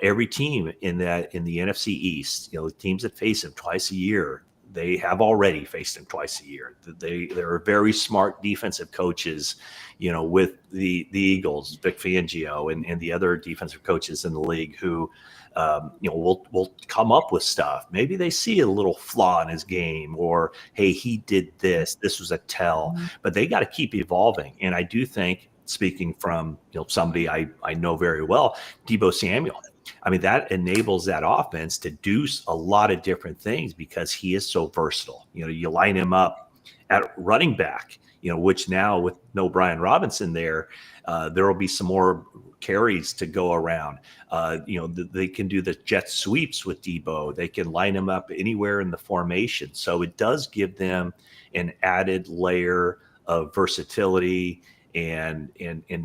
every team in the NFC East, the teams that face him twice a year, they have already faced him twice a year. They're very smart defensive coaches, with the Eagles, Vic Fangio, and the other defensive coaches in the league who, will come up with stuff. Maybe they see a little flaw in his game, or hey, he did this. This was a tell. But they got to keep evolving. And I do think, speaking from somebody I know very well, Deebo Samuel. I mean, that enables that offense to do a lot of different things because he is so versatile. You line him up at running back, which now with no Brian Robinson there will be some more carries to go around. They can do the jet sweeps with Deebo. They can line him up anywhere in the formation. So it does give them an added layer of versatility and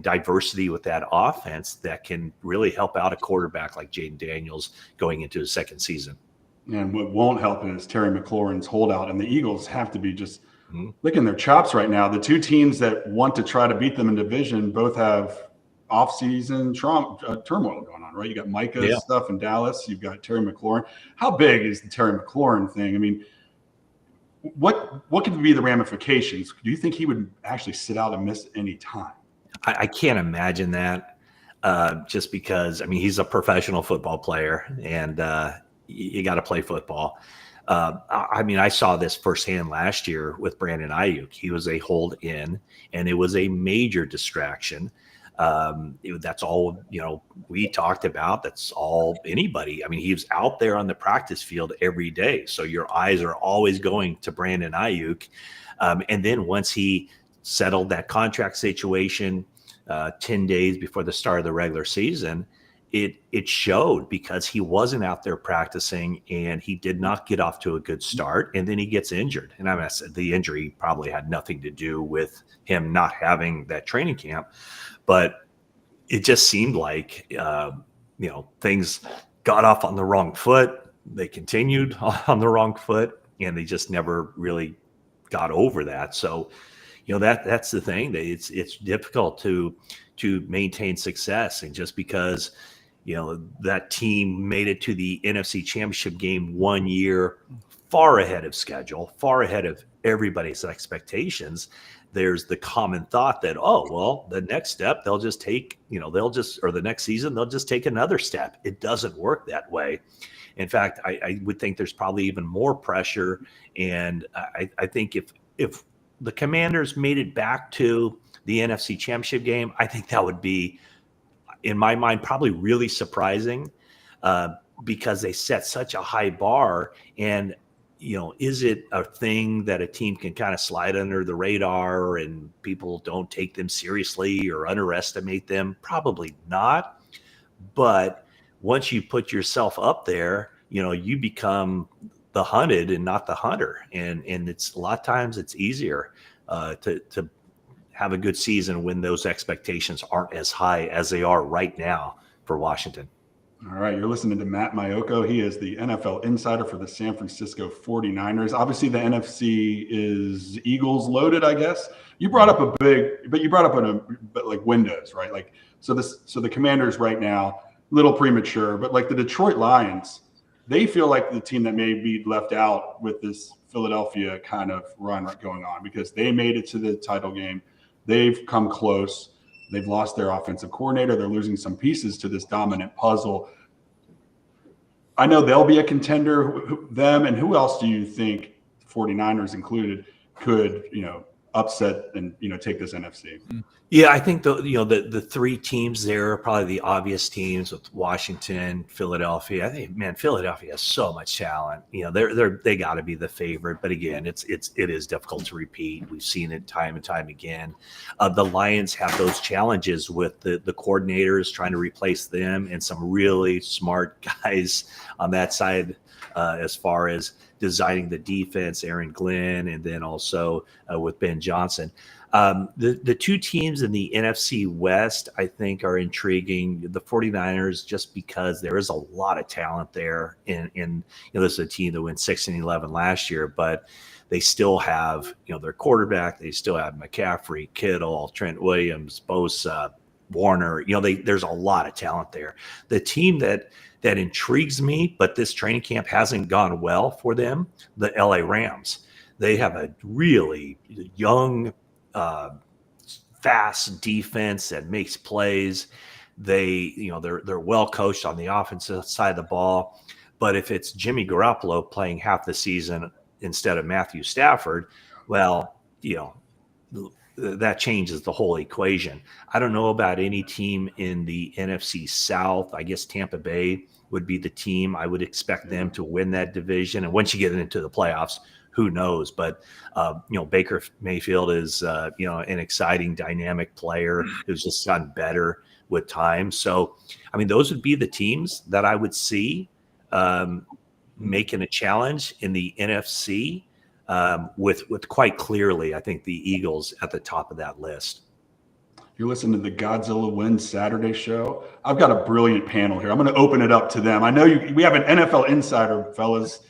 diversity with that offense that can really help out a quarterback like Jaden Daniels going into his second season. And what won't help is Terry McLaurin's holdout, and the Eagles have to be just licking their chops right now. The two teams that want to try to beat them in division both have off-season turmoil going on, right? You got Micah's stuff in Dallas. You've got Terry McLaurin. How big is the Terry McLaurin thing? I mean, what could be the ramifications? Do you think he would actually sit out and miss any time? I can't imagine that, just because, I mean, he's a professional football player, and you got to play football. I mean, I saw this firsthand last year with Brandon Ayuk. He was a hold in, and it was a major distraction. That's all, we talked about. That's all anybody. I mean, he was out there on the practice field every day. So your eyes are always going to Brandon Ayuk. And then once he settled that contract situation 10 days before the start of the regular season, it showed, because he wasn't out there practicing and he did not get off to a good start. And then he gets injured. And I said the injury probably had nothing to do with him not having that training camp, but it just seemed like, things got off on the wrong foot. They continued on the wrong foot, and they just never really got over that. So, that's the thing. It's difficult to maintain success. And just because, that team made it to the NFC Championship game 1 year far ahead of schedule, far ahead of everybody's expectations, there's the common thought that, oh, well, the next step, they'll just take, or the next season, they'll just take another step. It doesn't work that way. In fact, I would think there's probably even more pressure. And I think if the Commanders made it back to the NFC Championship game, I think that would be, in my mind, probably really surprising, because they set such a high bar. And, is it a thing that a team can kind of slide under the radar and people don't take them seriously or underestimate them? Probably not. But once you put yourself up there, you become the hunted and not the hunter. And it's a lot of times it's easier to have a good season when those expectations aren't as high as they are right now for Washington. All right, you're listening to Matt Mayoko. He is the NFL insider for the San Francisco 49ers. Obviously, the NFC is Eagles loaded, I guess. You brought up windows, right? So the Commanders right now, little premature, but like the Detroit Lions, they feel like the team that may be left out with this Philadelphia kind of run going on, because they made it to the title game. They've come close. They've lost their offensive coordinator. They're losing some pieces to this dominant puzzle. I know they'll be a contender, them, and who else do you think, 49ers included, could, upset and, take this NFC? Yeah, I think the three teams there are probably the obvious teams, with Washington, Philadelphia. I think, man, Philadelphia has so much talent. They got to be the favorite. But again, it is difficult to repeat. We've seen it time and time again. The Lions have those challenges with the coordinators trying to replace them, and some really smart guys on that side, as far as designing the defense, Aaron Glenn, and then also with Ben Johnson. The two teams in the NFC West, I think, are intriguing. The 49ers, just because there is a lot of talent there. And this is a team that went 6-11 last year, but they still have, their quarterback. They still have McCaffrey, Kittle, Trent Williams, Bosa, Warner. There's a lot of talent there. The team that intrigues me, but this training camp hasn't gone well for them, the LA Rams. They have a really young, fast defense that makes plays. They're well coached on the offensive side of the ball. But if it's Jimmy Garoppolo playing half the season instead of Matthew Stafford, well, that changes the whole equation. I don't know about any team in the NFC South. I guess Tampa Bay would be the team. I would expect them to win that division. And once you get into the playoffs, who knows? But, Baker Mayfield is, an exciting, dynamic player who's just gotten better with time. So, I mean, those would be the teams that I would see making a challenge in the NFC. with quite clearly, I think, the Eagles at the top of that list. You're listening to the Godzilla Win Saturday show. I've got a brilliant panel here. I'm going to open it up to them. I know we have an NFL insider, fellas.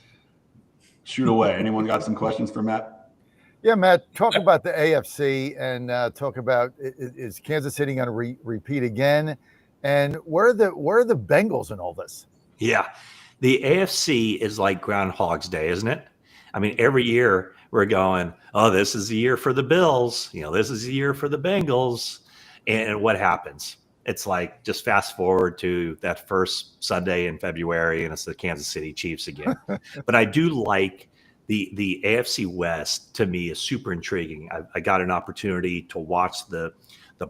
Shoot away. Anyone got some questions for Matt? Yeah, Matt, talk about the AFC and talk about is Kansas City going to repeat again? And where are the Bengals in all this? Yeah, the AFC is like Groundhog's Day, isn't it? I mean, every year we're going, oh, this is the year for the Bills. This is the year for the Bengals. And what happens? It's like just fast forward to that first Sunday in February, and it's the Kansas City Chiefs again. But I do like the AFC West. To me, is super intriguing. I got an opportunity to watch the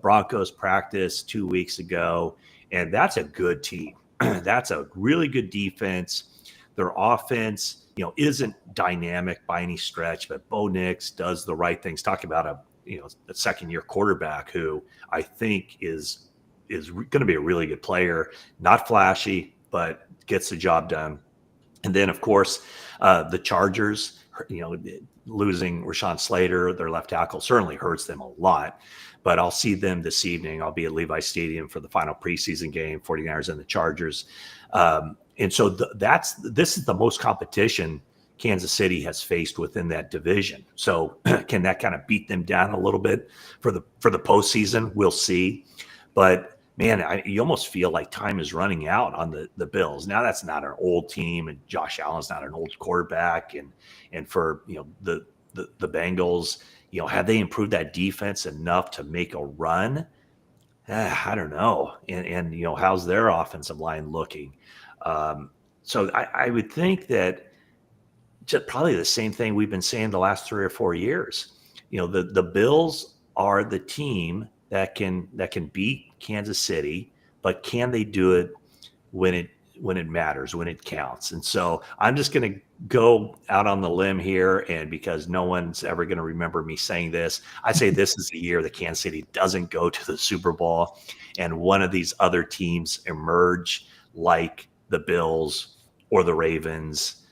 Broncos practice 2 weeks ago, and that's a good team. That's a really good defense. Their offense, isn't dynamic by any stretch, but Bo Nix does the right things. Talking about a second-year quarterback who I think is going to be a really good player. Not flashy, but gets the job done. And then, of course, the Chargers, losing Rashawn Slater, their left tackle, certainly hurts them a lot. But I'll see them this evening. I'll be at Levi Stadium for the final preseason game, 49ers and the Chargers. And so this is the most competition Kansas City has faced within that division. So can that kind of beat them down a little bit for the postseason? We'll see. But man, you almost feel like time is running out on the Bills. Now that's not an old team, and Josh Allen's not an old quarterback. And for the Bengals, have they improved that defense enough to make a run? I don't know. And how's their offensive line looking? So I would think that just probably the same thing we've been saying the last 3 or 4 years. The Bills are the team that can beat Kansas City, but can they do it when it matters, when it counts? And so I'm just going to go out on the limb here, and because no one's ever going to remember me saying this, I say this is the year that Kansas City doesn't go to the Super Bowl, and one of these other teams emerge like the Bills or the Ravens.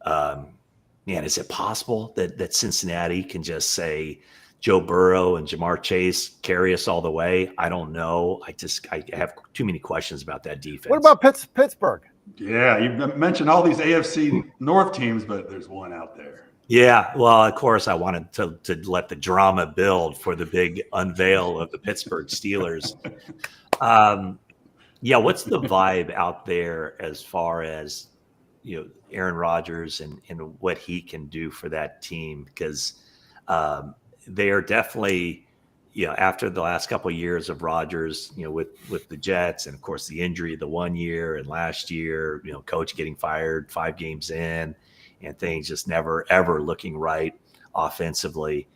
Man, is it possible that Cincinnati can just say Joe Burrow and Jamar Chase carry us all the way? I don't know. I have too many questions about that defense. What about Pittsburgh? Yeah, you mentioned all these AFC North teams, but there's one out there. Yeah, well, of course, I wanted to let the drama build for the big unveil of the Pittsburgh Steelers. Yeah, what's the vibe out there as far as Aaron Rodgers and what he can do for that team? Because they are definitely, after the last couple of years of Rodgers, with the Jets, and of course the injury the 1 year and last year, coach getting fired 5 games in, and things just never ever looking right offensively.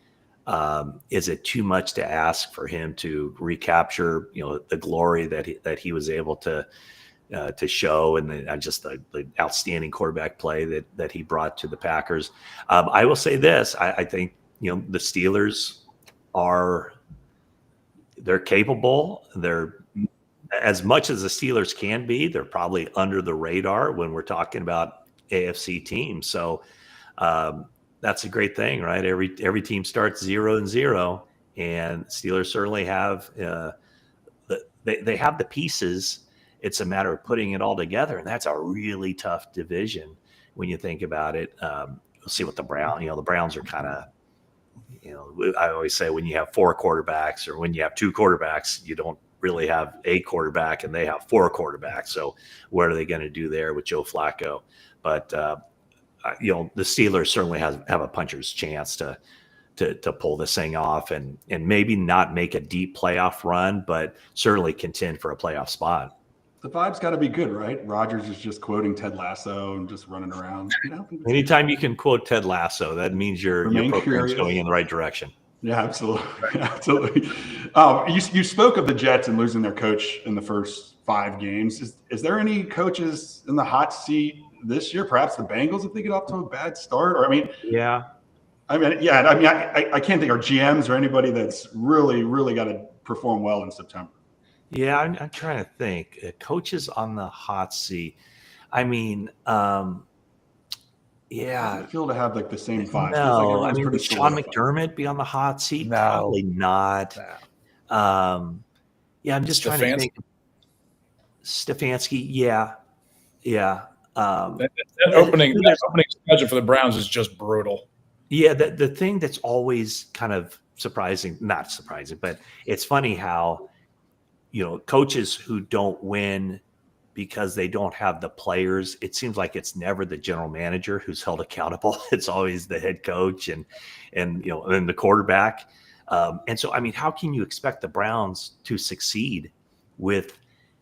Is it too much to ask for him to recapture, the glory that he was able to show, and just the outstanding quarterback play that he brought to the Packers? I will say this: I think the Steelers they're capable. They're, as much as the Steelers can be, they're probably under the radar when we're talking about AFC teams. So that's a great thing, right? Every team starts 0-0, and Steelers certainly have they have the pieces. It's a matter of putting it all together, and that's a really tough division when you think about it. We'll see what the Browns. The Browns are kind of, I always say when you have 4 quarterbacks, or when you have 2 quarterbacks, you don't really have a quarterback, and they have 4 quarterbacks. So what are they going to do there with Joe Flacco? But the Steelers certainly have a puncher's chance to pull this thing off, and maybe not make a deep playoff run, but certainly contend for a playoff spot. The vibe's got to be good, right? Rodgers is just quoting Ted Lasso and just running around. Anytime you can quote Ted Lasso, that means your program's going in the right direction. Yeah, absolutely. Absolutely. You spoke of the Jets and losing their coach in the first 5 games. Is there any coaches in the hot seat this year? Perhaps the Bengals, if they get off to a bad start? Or, yeah. I can't think of GMs or anybody that's really, really got to perform well in September. Yeah, I'm trying to think. Coaches on the hot seat. Yeah. I feel to have like the same vibe. No, I mean, would pretty Sean solidified. McDermott be on the hot seat? No. Probably not. Yeah, I'm just trying to think. Stefanski, yeah. That opening schedule for the Browns is just brutal. Yeah, the thing that's always kind of surprising, not surprising, but it's funny how, coaches who don't win because they don't have the players, it seems like it's never the general manager who's held accountable. It's always the head coach and the quarterback. And so, I mean, how can you expect the Browns to succeed with,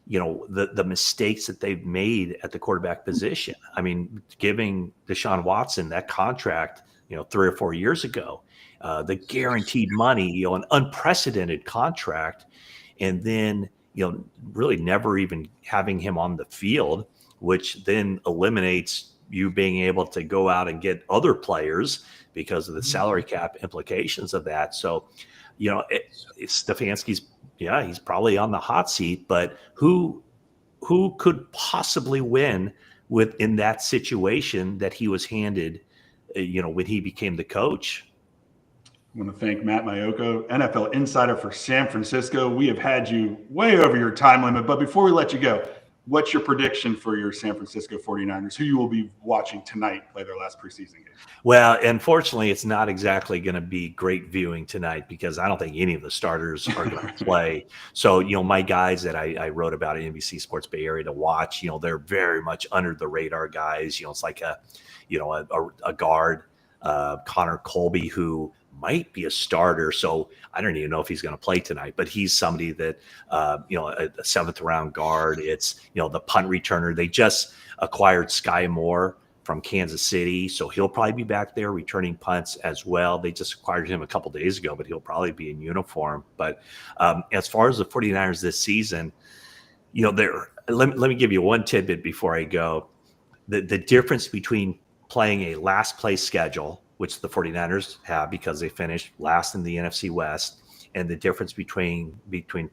the mistakes that they've made at the quarterback position? I mean, giving Deshaun Watson that contract, 3 or 4 years ago, the guaranteed money, an unprecedented contract, and then, really never even having him on the field, which then eliminates you being able to go out and get other players because of the salary cap implications of that. So, Stefanski's, he's probably on the hot seat, but who could possibly win in that situation that he was handed, when he became the coach? I want to thank Matt Mayoko, NFL insider for San Francisco. We have had you way over your time limit, but before we let you go, what's your prediction for your San Francisco 49ers, who you will be watching tonight play their last preseason game? Well, unfortunately, it's not exactly going to be great viewing tonight because I don't think any of the starters are going to play. So, my guys that I wrote about at NBC Sports Bay Area to watch, they're very much under the radar guys. It's like a guard, Connor Colby, who might be a starter. So I don't even know if he's going to play tonight, but he's somebody that, a 7th round guard. It's, the punt returner. They just acquired Sky Moore from Kansas City. So he'll probably be back there returning punts as well. They just acquired him a couple days ago, but he'll probably be in uniform. But as far as the 49ers this season, let me give you one tidbit before I go. The difference between playing a last place schedule, which the 49ers have because they finished last in the NFC West, and the difference between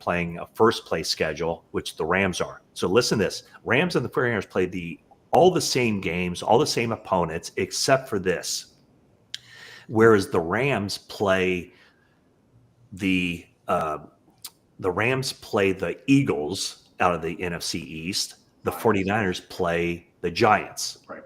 playing a first place schedule, which the Rams are. So listen to this. Rams and the 49ers played all the same games, all the same opponents, except for this. Whereas the Rams play the Eagles out of the NFC East. The 49ers play the Giants. Right.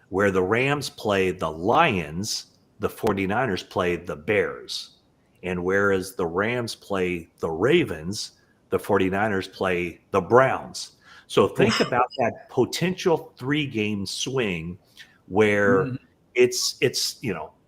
Where the Rams play the Lions, the 49ers play the Bears. And whereas the Rams play the Ravens, the 49ers play the Browns. So think about that potential 3-game swing where it's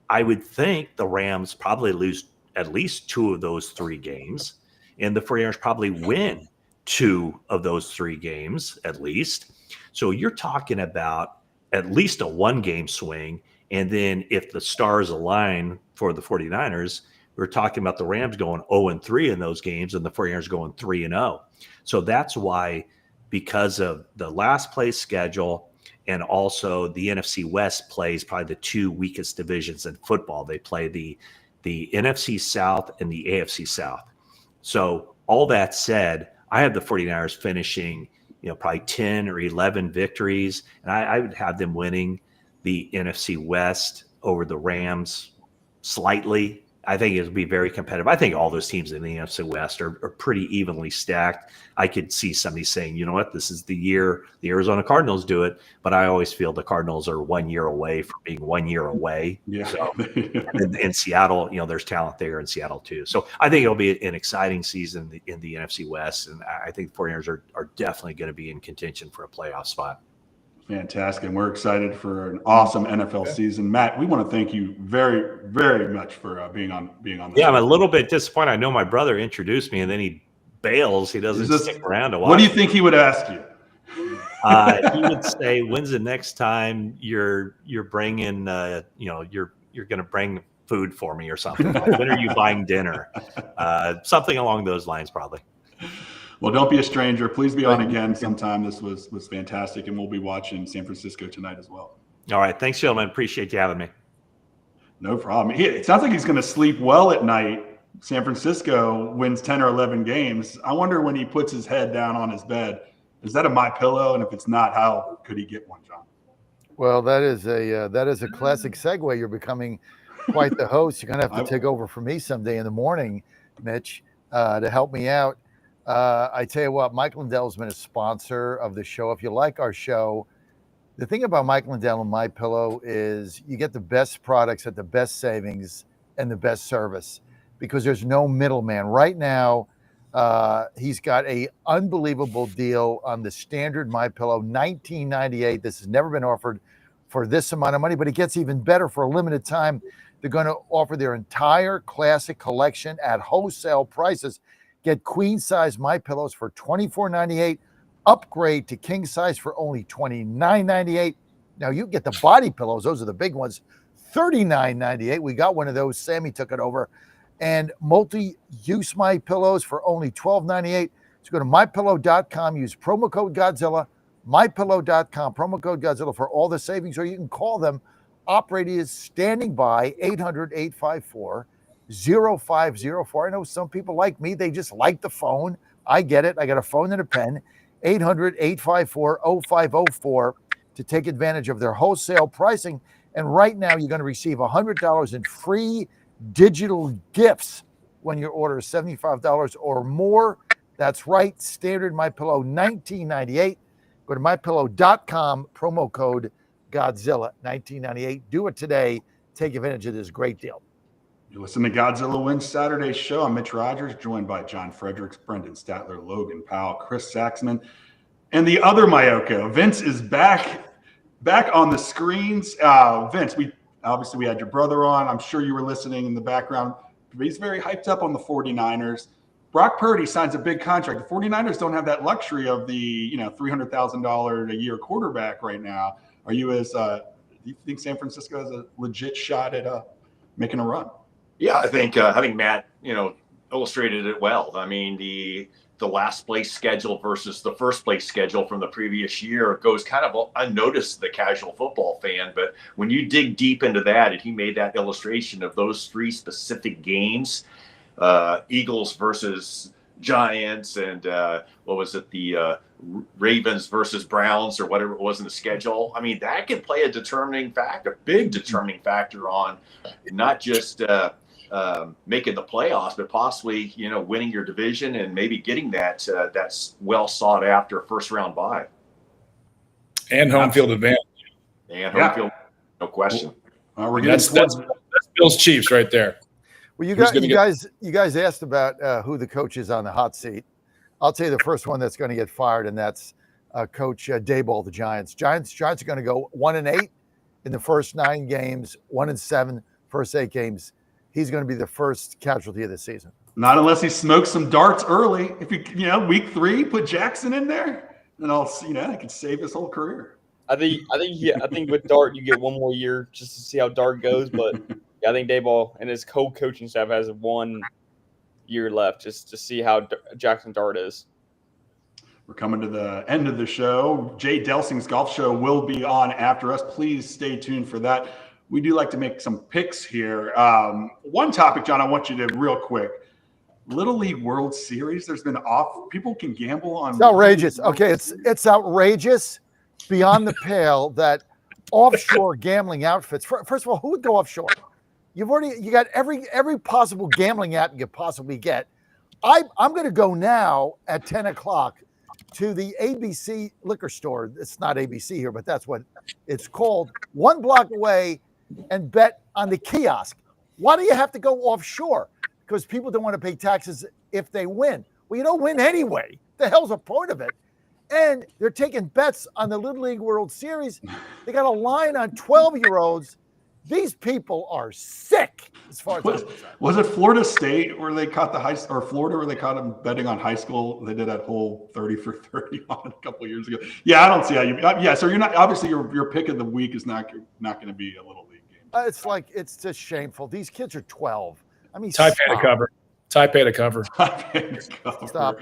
I would think the Rams probably lose at least 2 of those 3 games, and the 49ers probably win 2 of those 3 games at least. So you're talking about at least a 1-game swing. And then if the stars align for the 49ers, we're talking about the Rams going 0-3 in those games and the 49ers going 3-0. So that's why, because of the last place schedule and also the NFC West plays probably the 2 weakest divisions in football. They play the NFC South and the AFC South. So all that said, I have the 49ers finishing probably 10 or 11 victories. And I would have them winning the NFC West over the Rams slightly. I think it would be very competitive. I think all those teams in the NFC West are pretty evenly stacked. I could see somebody saying, you know what, this is the year the Arizona Cardinals do it. But I always feel the Cardinals are 1 year away from being 1 year away. Yeah. So in Seattle, there's talent there in Seattle too. So I think it'll be an exciting season in the NFC West. And I think the 49ers are definitely going to be in contention for a playoff spot. Fantastic. And we're excited for an awesome NFL season. Matt, we want to thank you very, very much for being on the Yeah, show. I'm a little bit disappointed. I know my brother introduced me and then he bails. He doesn't stick around to watch. What do you think he would ask you? He would say, when's the next time you're bringing, you're going to bring food for me or something? Like, when are you buying dinner? Something along those lines, probably. Well, don't be a stranger. Please be on again sometime. This was fantastic, and we'll be watching San Francisco tonight as well. All right. Thanks, gentlemen. Appreciate you having me. No problem. It sounds like he's going to sleep well at night. San Francisco wins 10 or 11 games. I wonder when he puts his head down on his bed, is that a MyPillow? And if it's not, how could he get one, John? Well, that is a classic segue. You're becoming quite the host. You're gonna have to take over for me someday in the morning, Mitch, to help me out. I tell you what, Mike Lindell's been a sponsor of the show. If you like our show, the thing about Mike Lindell and MyPillow is you get the best products at the best savings and the best service because there's no middleman. Right now, he's got a unbelievable deal on the standard MyPillow, $19.98. This has never been offered for this amount of money, but it gets even better for a limited time. They're going to offer their entire classic collection at wholesale prices. Get queen size MyPillows for $24.98. Upgrade to king size for only $29.98. Now you get the body pillows; those are the big ones, $39.98. We got one of those. Sammy took it over. And multi-use MyPillows for only $12.98. So go to mypillow.com, use promo code Godzilla, mypillow.com, promo code Godzilla for all the savings, or you can call them. Operator is standing by, 800-854-0504. I know some people like me, they just like the phone. I get it. I got a phone and a pen. 800-854-0504 to take advantage of their wholesale pricing. And right now, you're going to receive $100 in free digital gifts when your order is $75 or more. That's right. Standard MyPillow, $19.98. Go to mypillow.com, promo code Godzilla, $19.98. Do it today. Take advantage of this great deal. You listen to Godzilla Win Saturday show. I'm Mitch Rogers, joined by John Fredericks, Brendan Statler, Logan Powell, Chris Saxman, and the other Mayoko. Vince is back on the screens. Vince, we had your brother on. I'm sure you were listening in the background. He's very hyped up on the 49ers. Brock Purdy signs a big contract. The 49ers don't have that luxury of the $300,000 a year quarterback right now. Are you do you think San Francisco has a legit shot at making a run? Yeah, I think Matt, illustrated it well. I mean, the last place schedule versus the first place schedule from the previous year goes kind of unnoticed to the casual football fan. But when you dig deep into that, and he made that illustration of those three specific games, Eagles versus Giants, and what was it, the Ravens versus Browns, or whatever it was in the schedule. I mean, that can play a big determining factor on not just making the playoffs, but possibly, winning your division and maybe getting that well sought after first round bye. And home field advantage. And home field, no question. We're getting that's Bills Chiefs right there. Well, you guys asked about who the coach is on the hot seat. I'll tell you the first one that's going to get fired, and that's Coach Daboll, the Giants. Giants are going to go 1-8 in the first 9 games, 1-7 first 8 games. He's going to be the first casualty of the season. Not unless he smokes some darts early. If week 3, put Jackson in there, then he could save his whole career. I think with Dart you get one more year just to see how Dart goes, but I think Daboll and his coaching staff has 1 year left just to see how Jackson Dart is. We're coming to the end of the show. Jay Delsing's golf show will be on after us. Please stay tuned for that. We do like to make some picks here. One topic, John, I want you to real quick. Little League World Series. There's been people can gamble on. It's outrageous. Okay, it's outrageous beyond the pale that offshore gambling outfits. First of all, who would go offshore? You got every possible gambling app you could possibly get. I'm going to go now at 10 o'clock to the ABC liquor store. It's not ABC here, but that's what it's called. 1 block away, and bet on the kiosk. Why do you have to go offshore? Because people don't want to pay taxes if they win. Well, you don't win anyway. The hell's the point of it? And they're taking bets on the Little League World Series. They got a line on 12-year-olds. These people are sick, as far as was it Florida State where they caught Florida where they caught them betting on high school? They did that whole 30 for 30 on a couple of years ago. Yeah, I don't see how you. Yeah, so you're not obviously your pick of the week is not going to be a Little League game. It's just shameful. These kids are 12. I mean, Taipei to cover. Taipei to cover. Stop.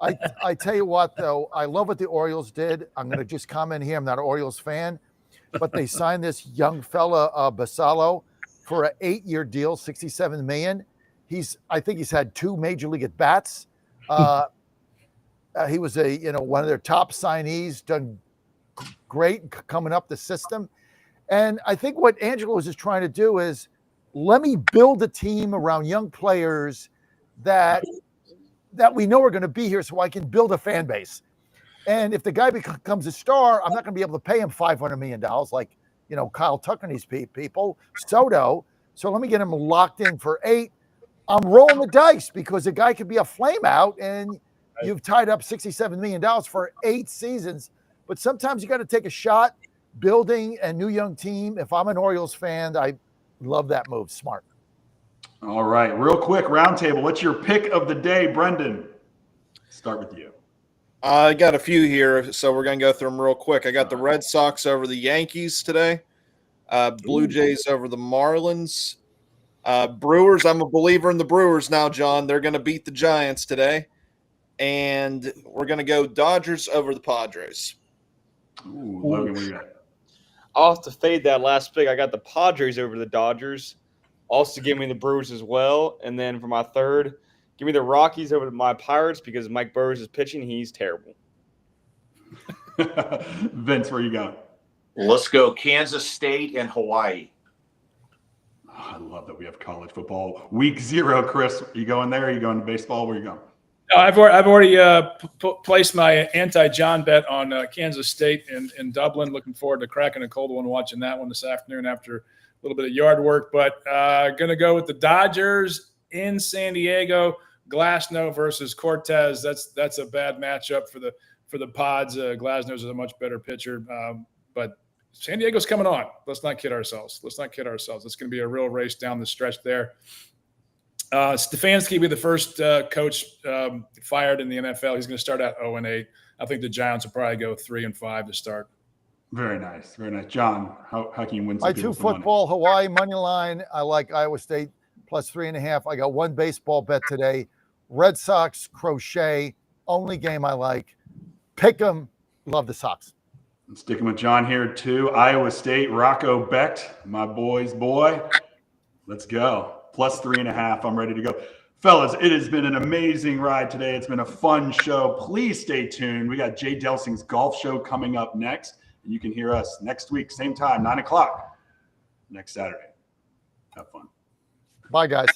I tell you what, though, I love what the Orioles did. I'm going to just comment here. I'm not an Orioles fan, but they signed this young fella, Basallo, for an 8-year deal, $67 million. I think he's had 2 major league at bats. He was one of their top signees, done great coming up the system. And I think what Angelos is trying to do is let me build a team around young players that we know are going to be here so I can build a fan base. And if the guy becomes a star, I'm not going to be able to pay him $500 million like, Kyle Tucker and these people, Soto. So let me get him locked in for 8. I'm rolling the dice because a guy could be a flame out and you've tied up $67 million for 8 seasons. But sometimes you got to take a shot building a new young team. If I'm an Orioles fan, I love that move. Smart. All right. Real quick, roundtable. What's your pick of the day, Brendan? Start with you. I got a few here, so we're going to go through them real quick. I got the Red Sox over the Yankees today. Blue Jays over the Marlins. Brewers, I'm a believer in the Brewers now, John. They're going to beat the Giants today. And we're going to go Dodgers over the Padres. Ooh, Logan, what do you got? I'll have to fade that last pick. I got the Padres over the Dodgers. Also give me the Brewers as well. And then for my third, give me the Rockies over my Pirates because Mike Burris is pitching. He's terrible. Vince, where you going? Let's go Kansas State and Hawaii. Oh, I love that we have college football. Week 0, Chris. Are you going there? Are you going to baseball? Where are you going? No, I've already placed my anti-John bet on Kansas State in Dublin. Looking forward to cracking a cold one, watching that one this afternoon after a little bit of yard work. But going to go with the Dodgers in San Diego. Glasnow versus Cortez. That's a bad matchup for the Pods. Glasnow's is a much better pitcher, but San Diego's coming on. Let's not kid ourselves. It's going to be a real race down the stretch there. Stefanski will be the first coach fired in the NFL. He's going to start out 0-8. I think the Giants will probably go 3-5 to start. Very nice. Very nice. John, how can you win some My people 2 some money? football, Hawaii money line. I like Iowa State plus 3.5. I got 1 baseball bet today. Red Sox, crochet. Only game I like. Pick 'em. Love the Sox. I'm sticking with John here too. Iowa State, Rocco Becht, my boy's boy. Let's go. Plus 3.5. I'm ready to go. Fellas, it has been an amazing ride today. It's been a fun show. Please stay tuned. We got Jay Delsing's golf show coming up next. And you can hear us next week, same time, 9 o'clock, next Saturday. Have fun. Bye, guys.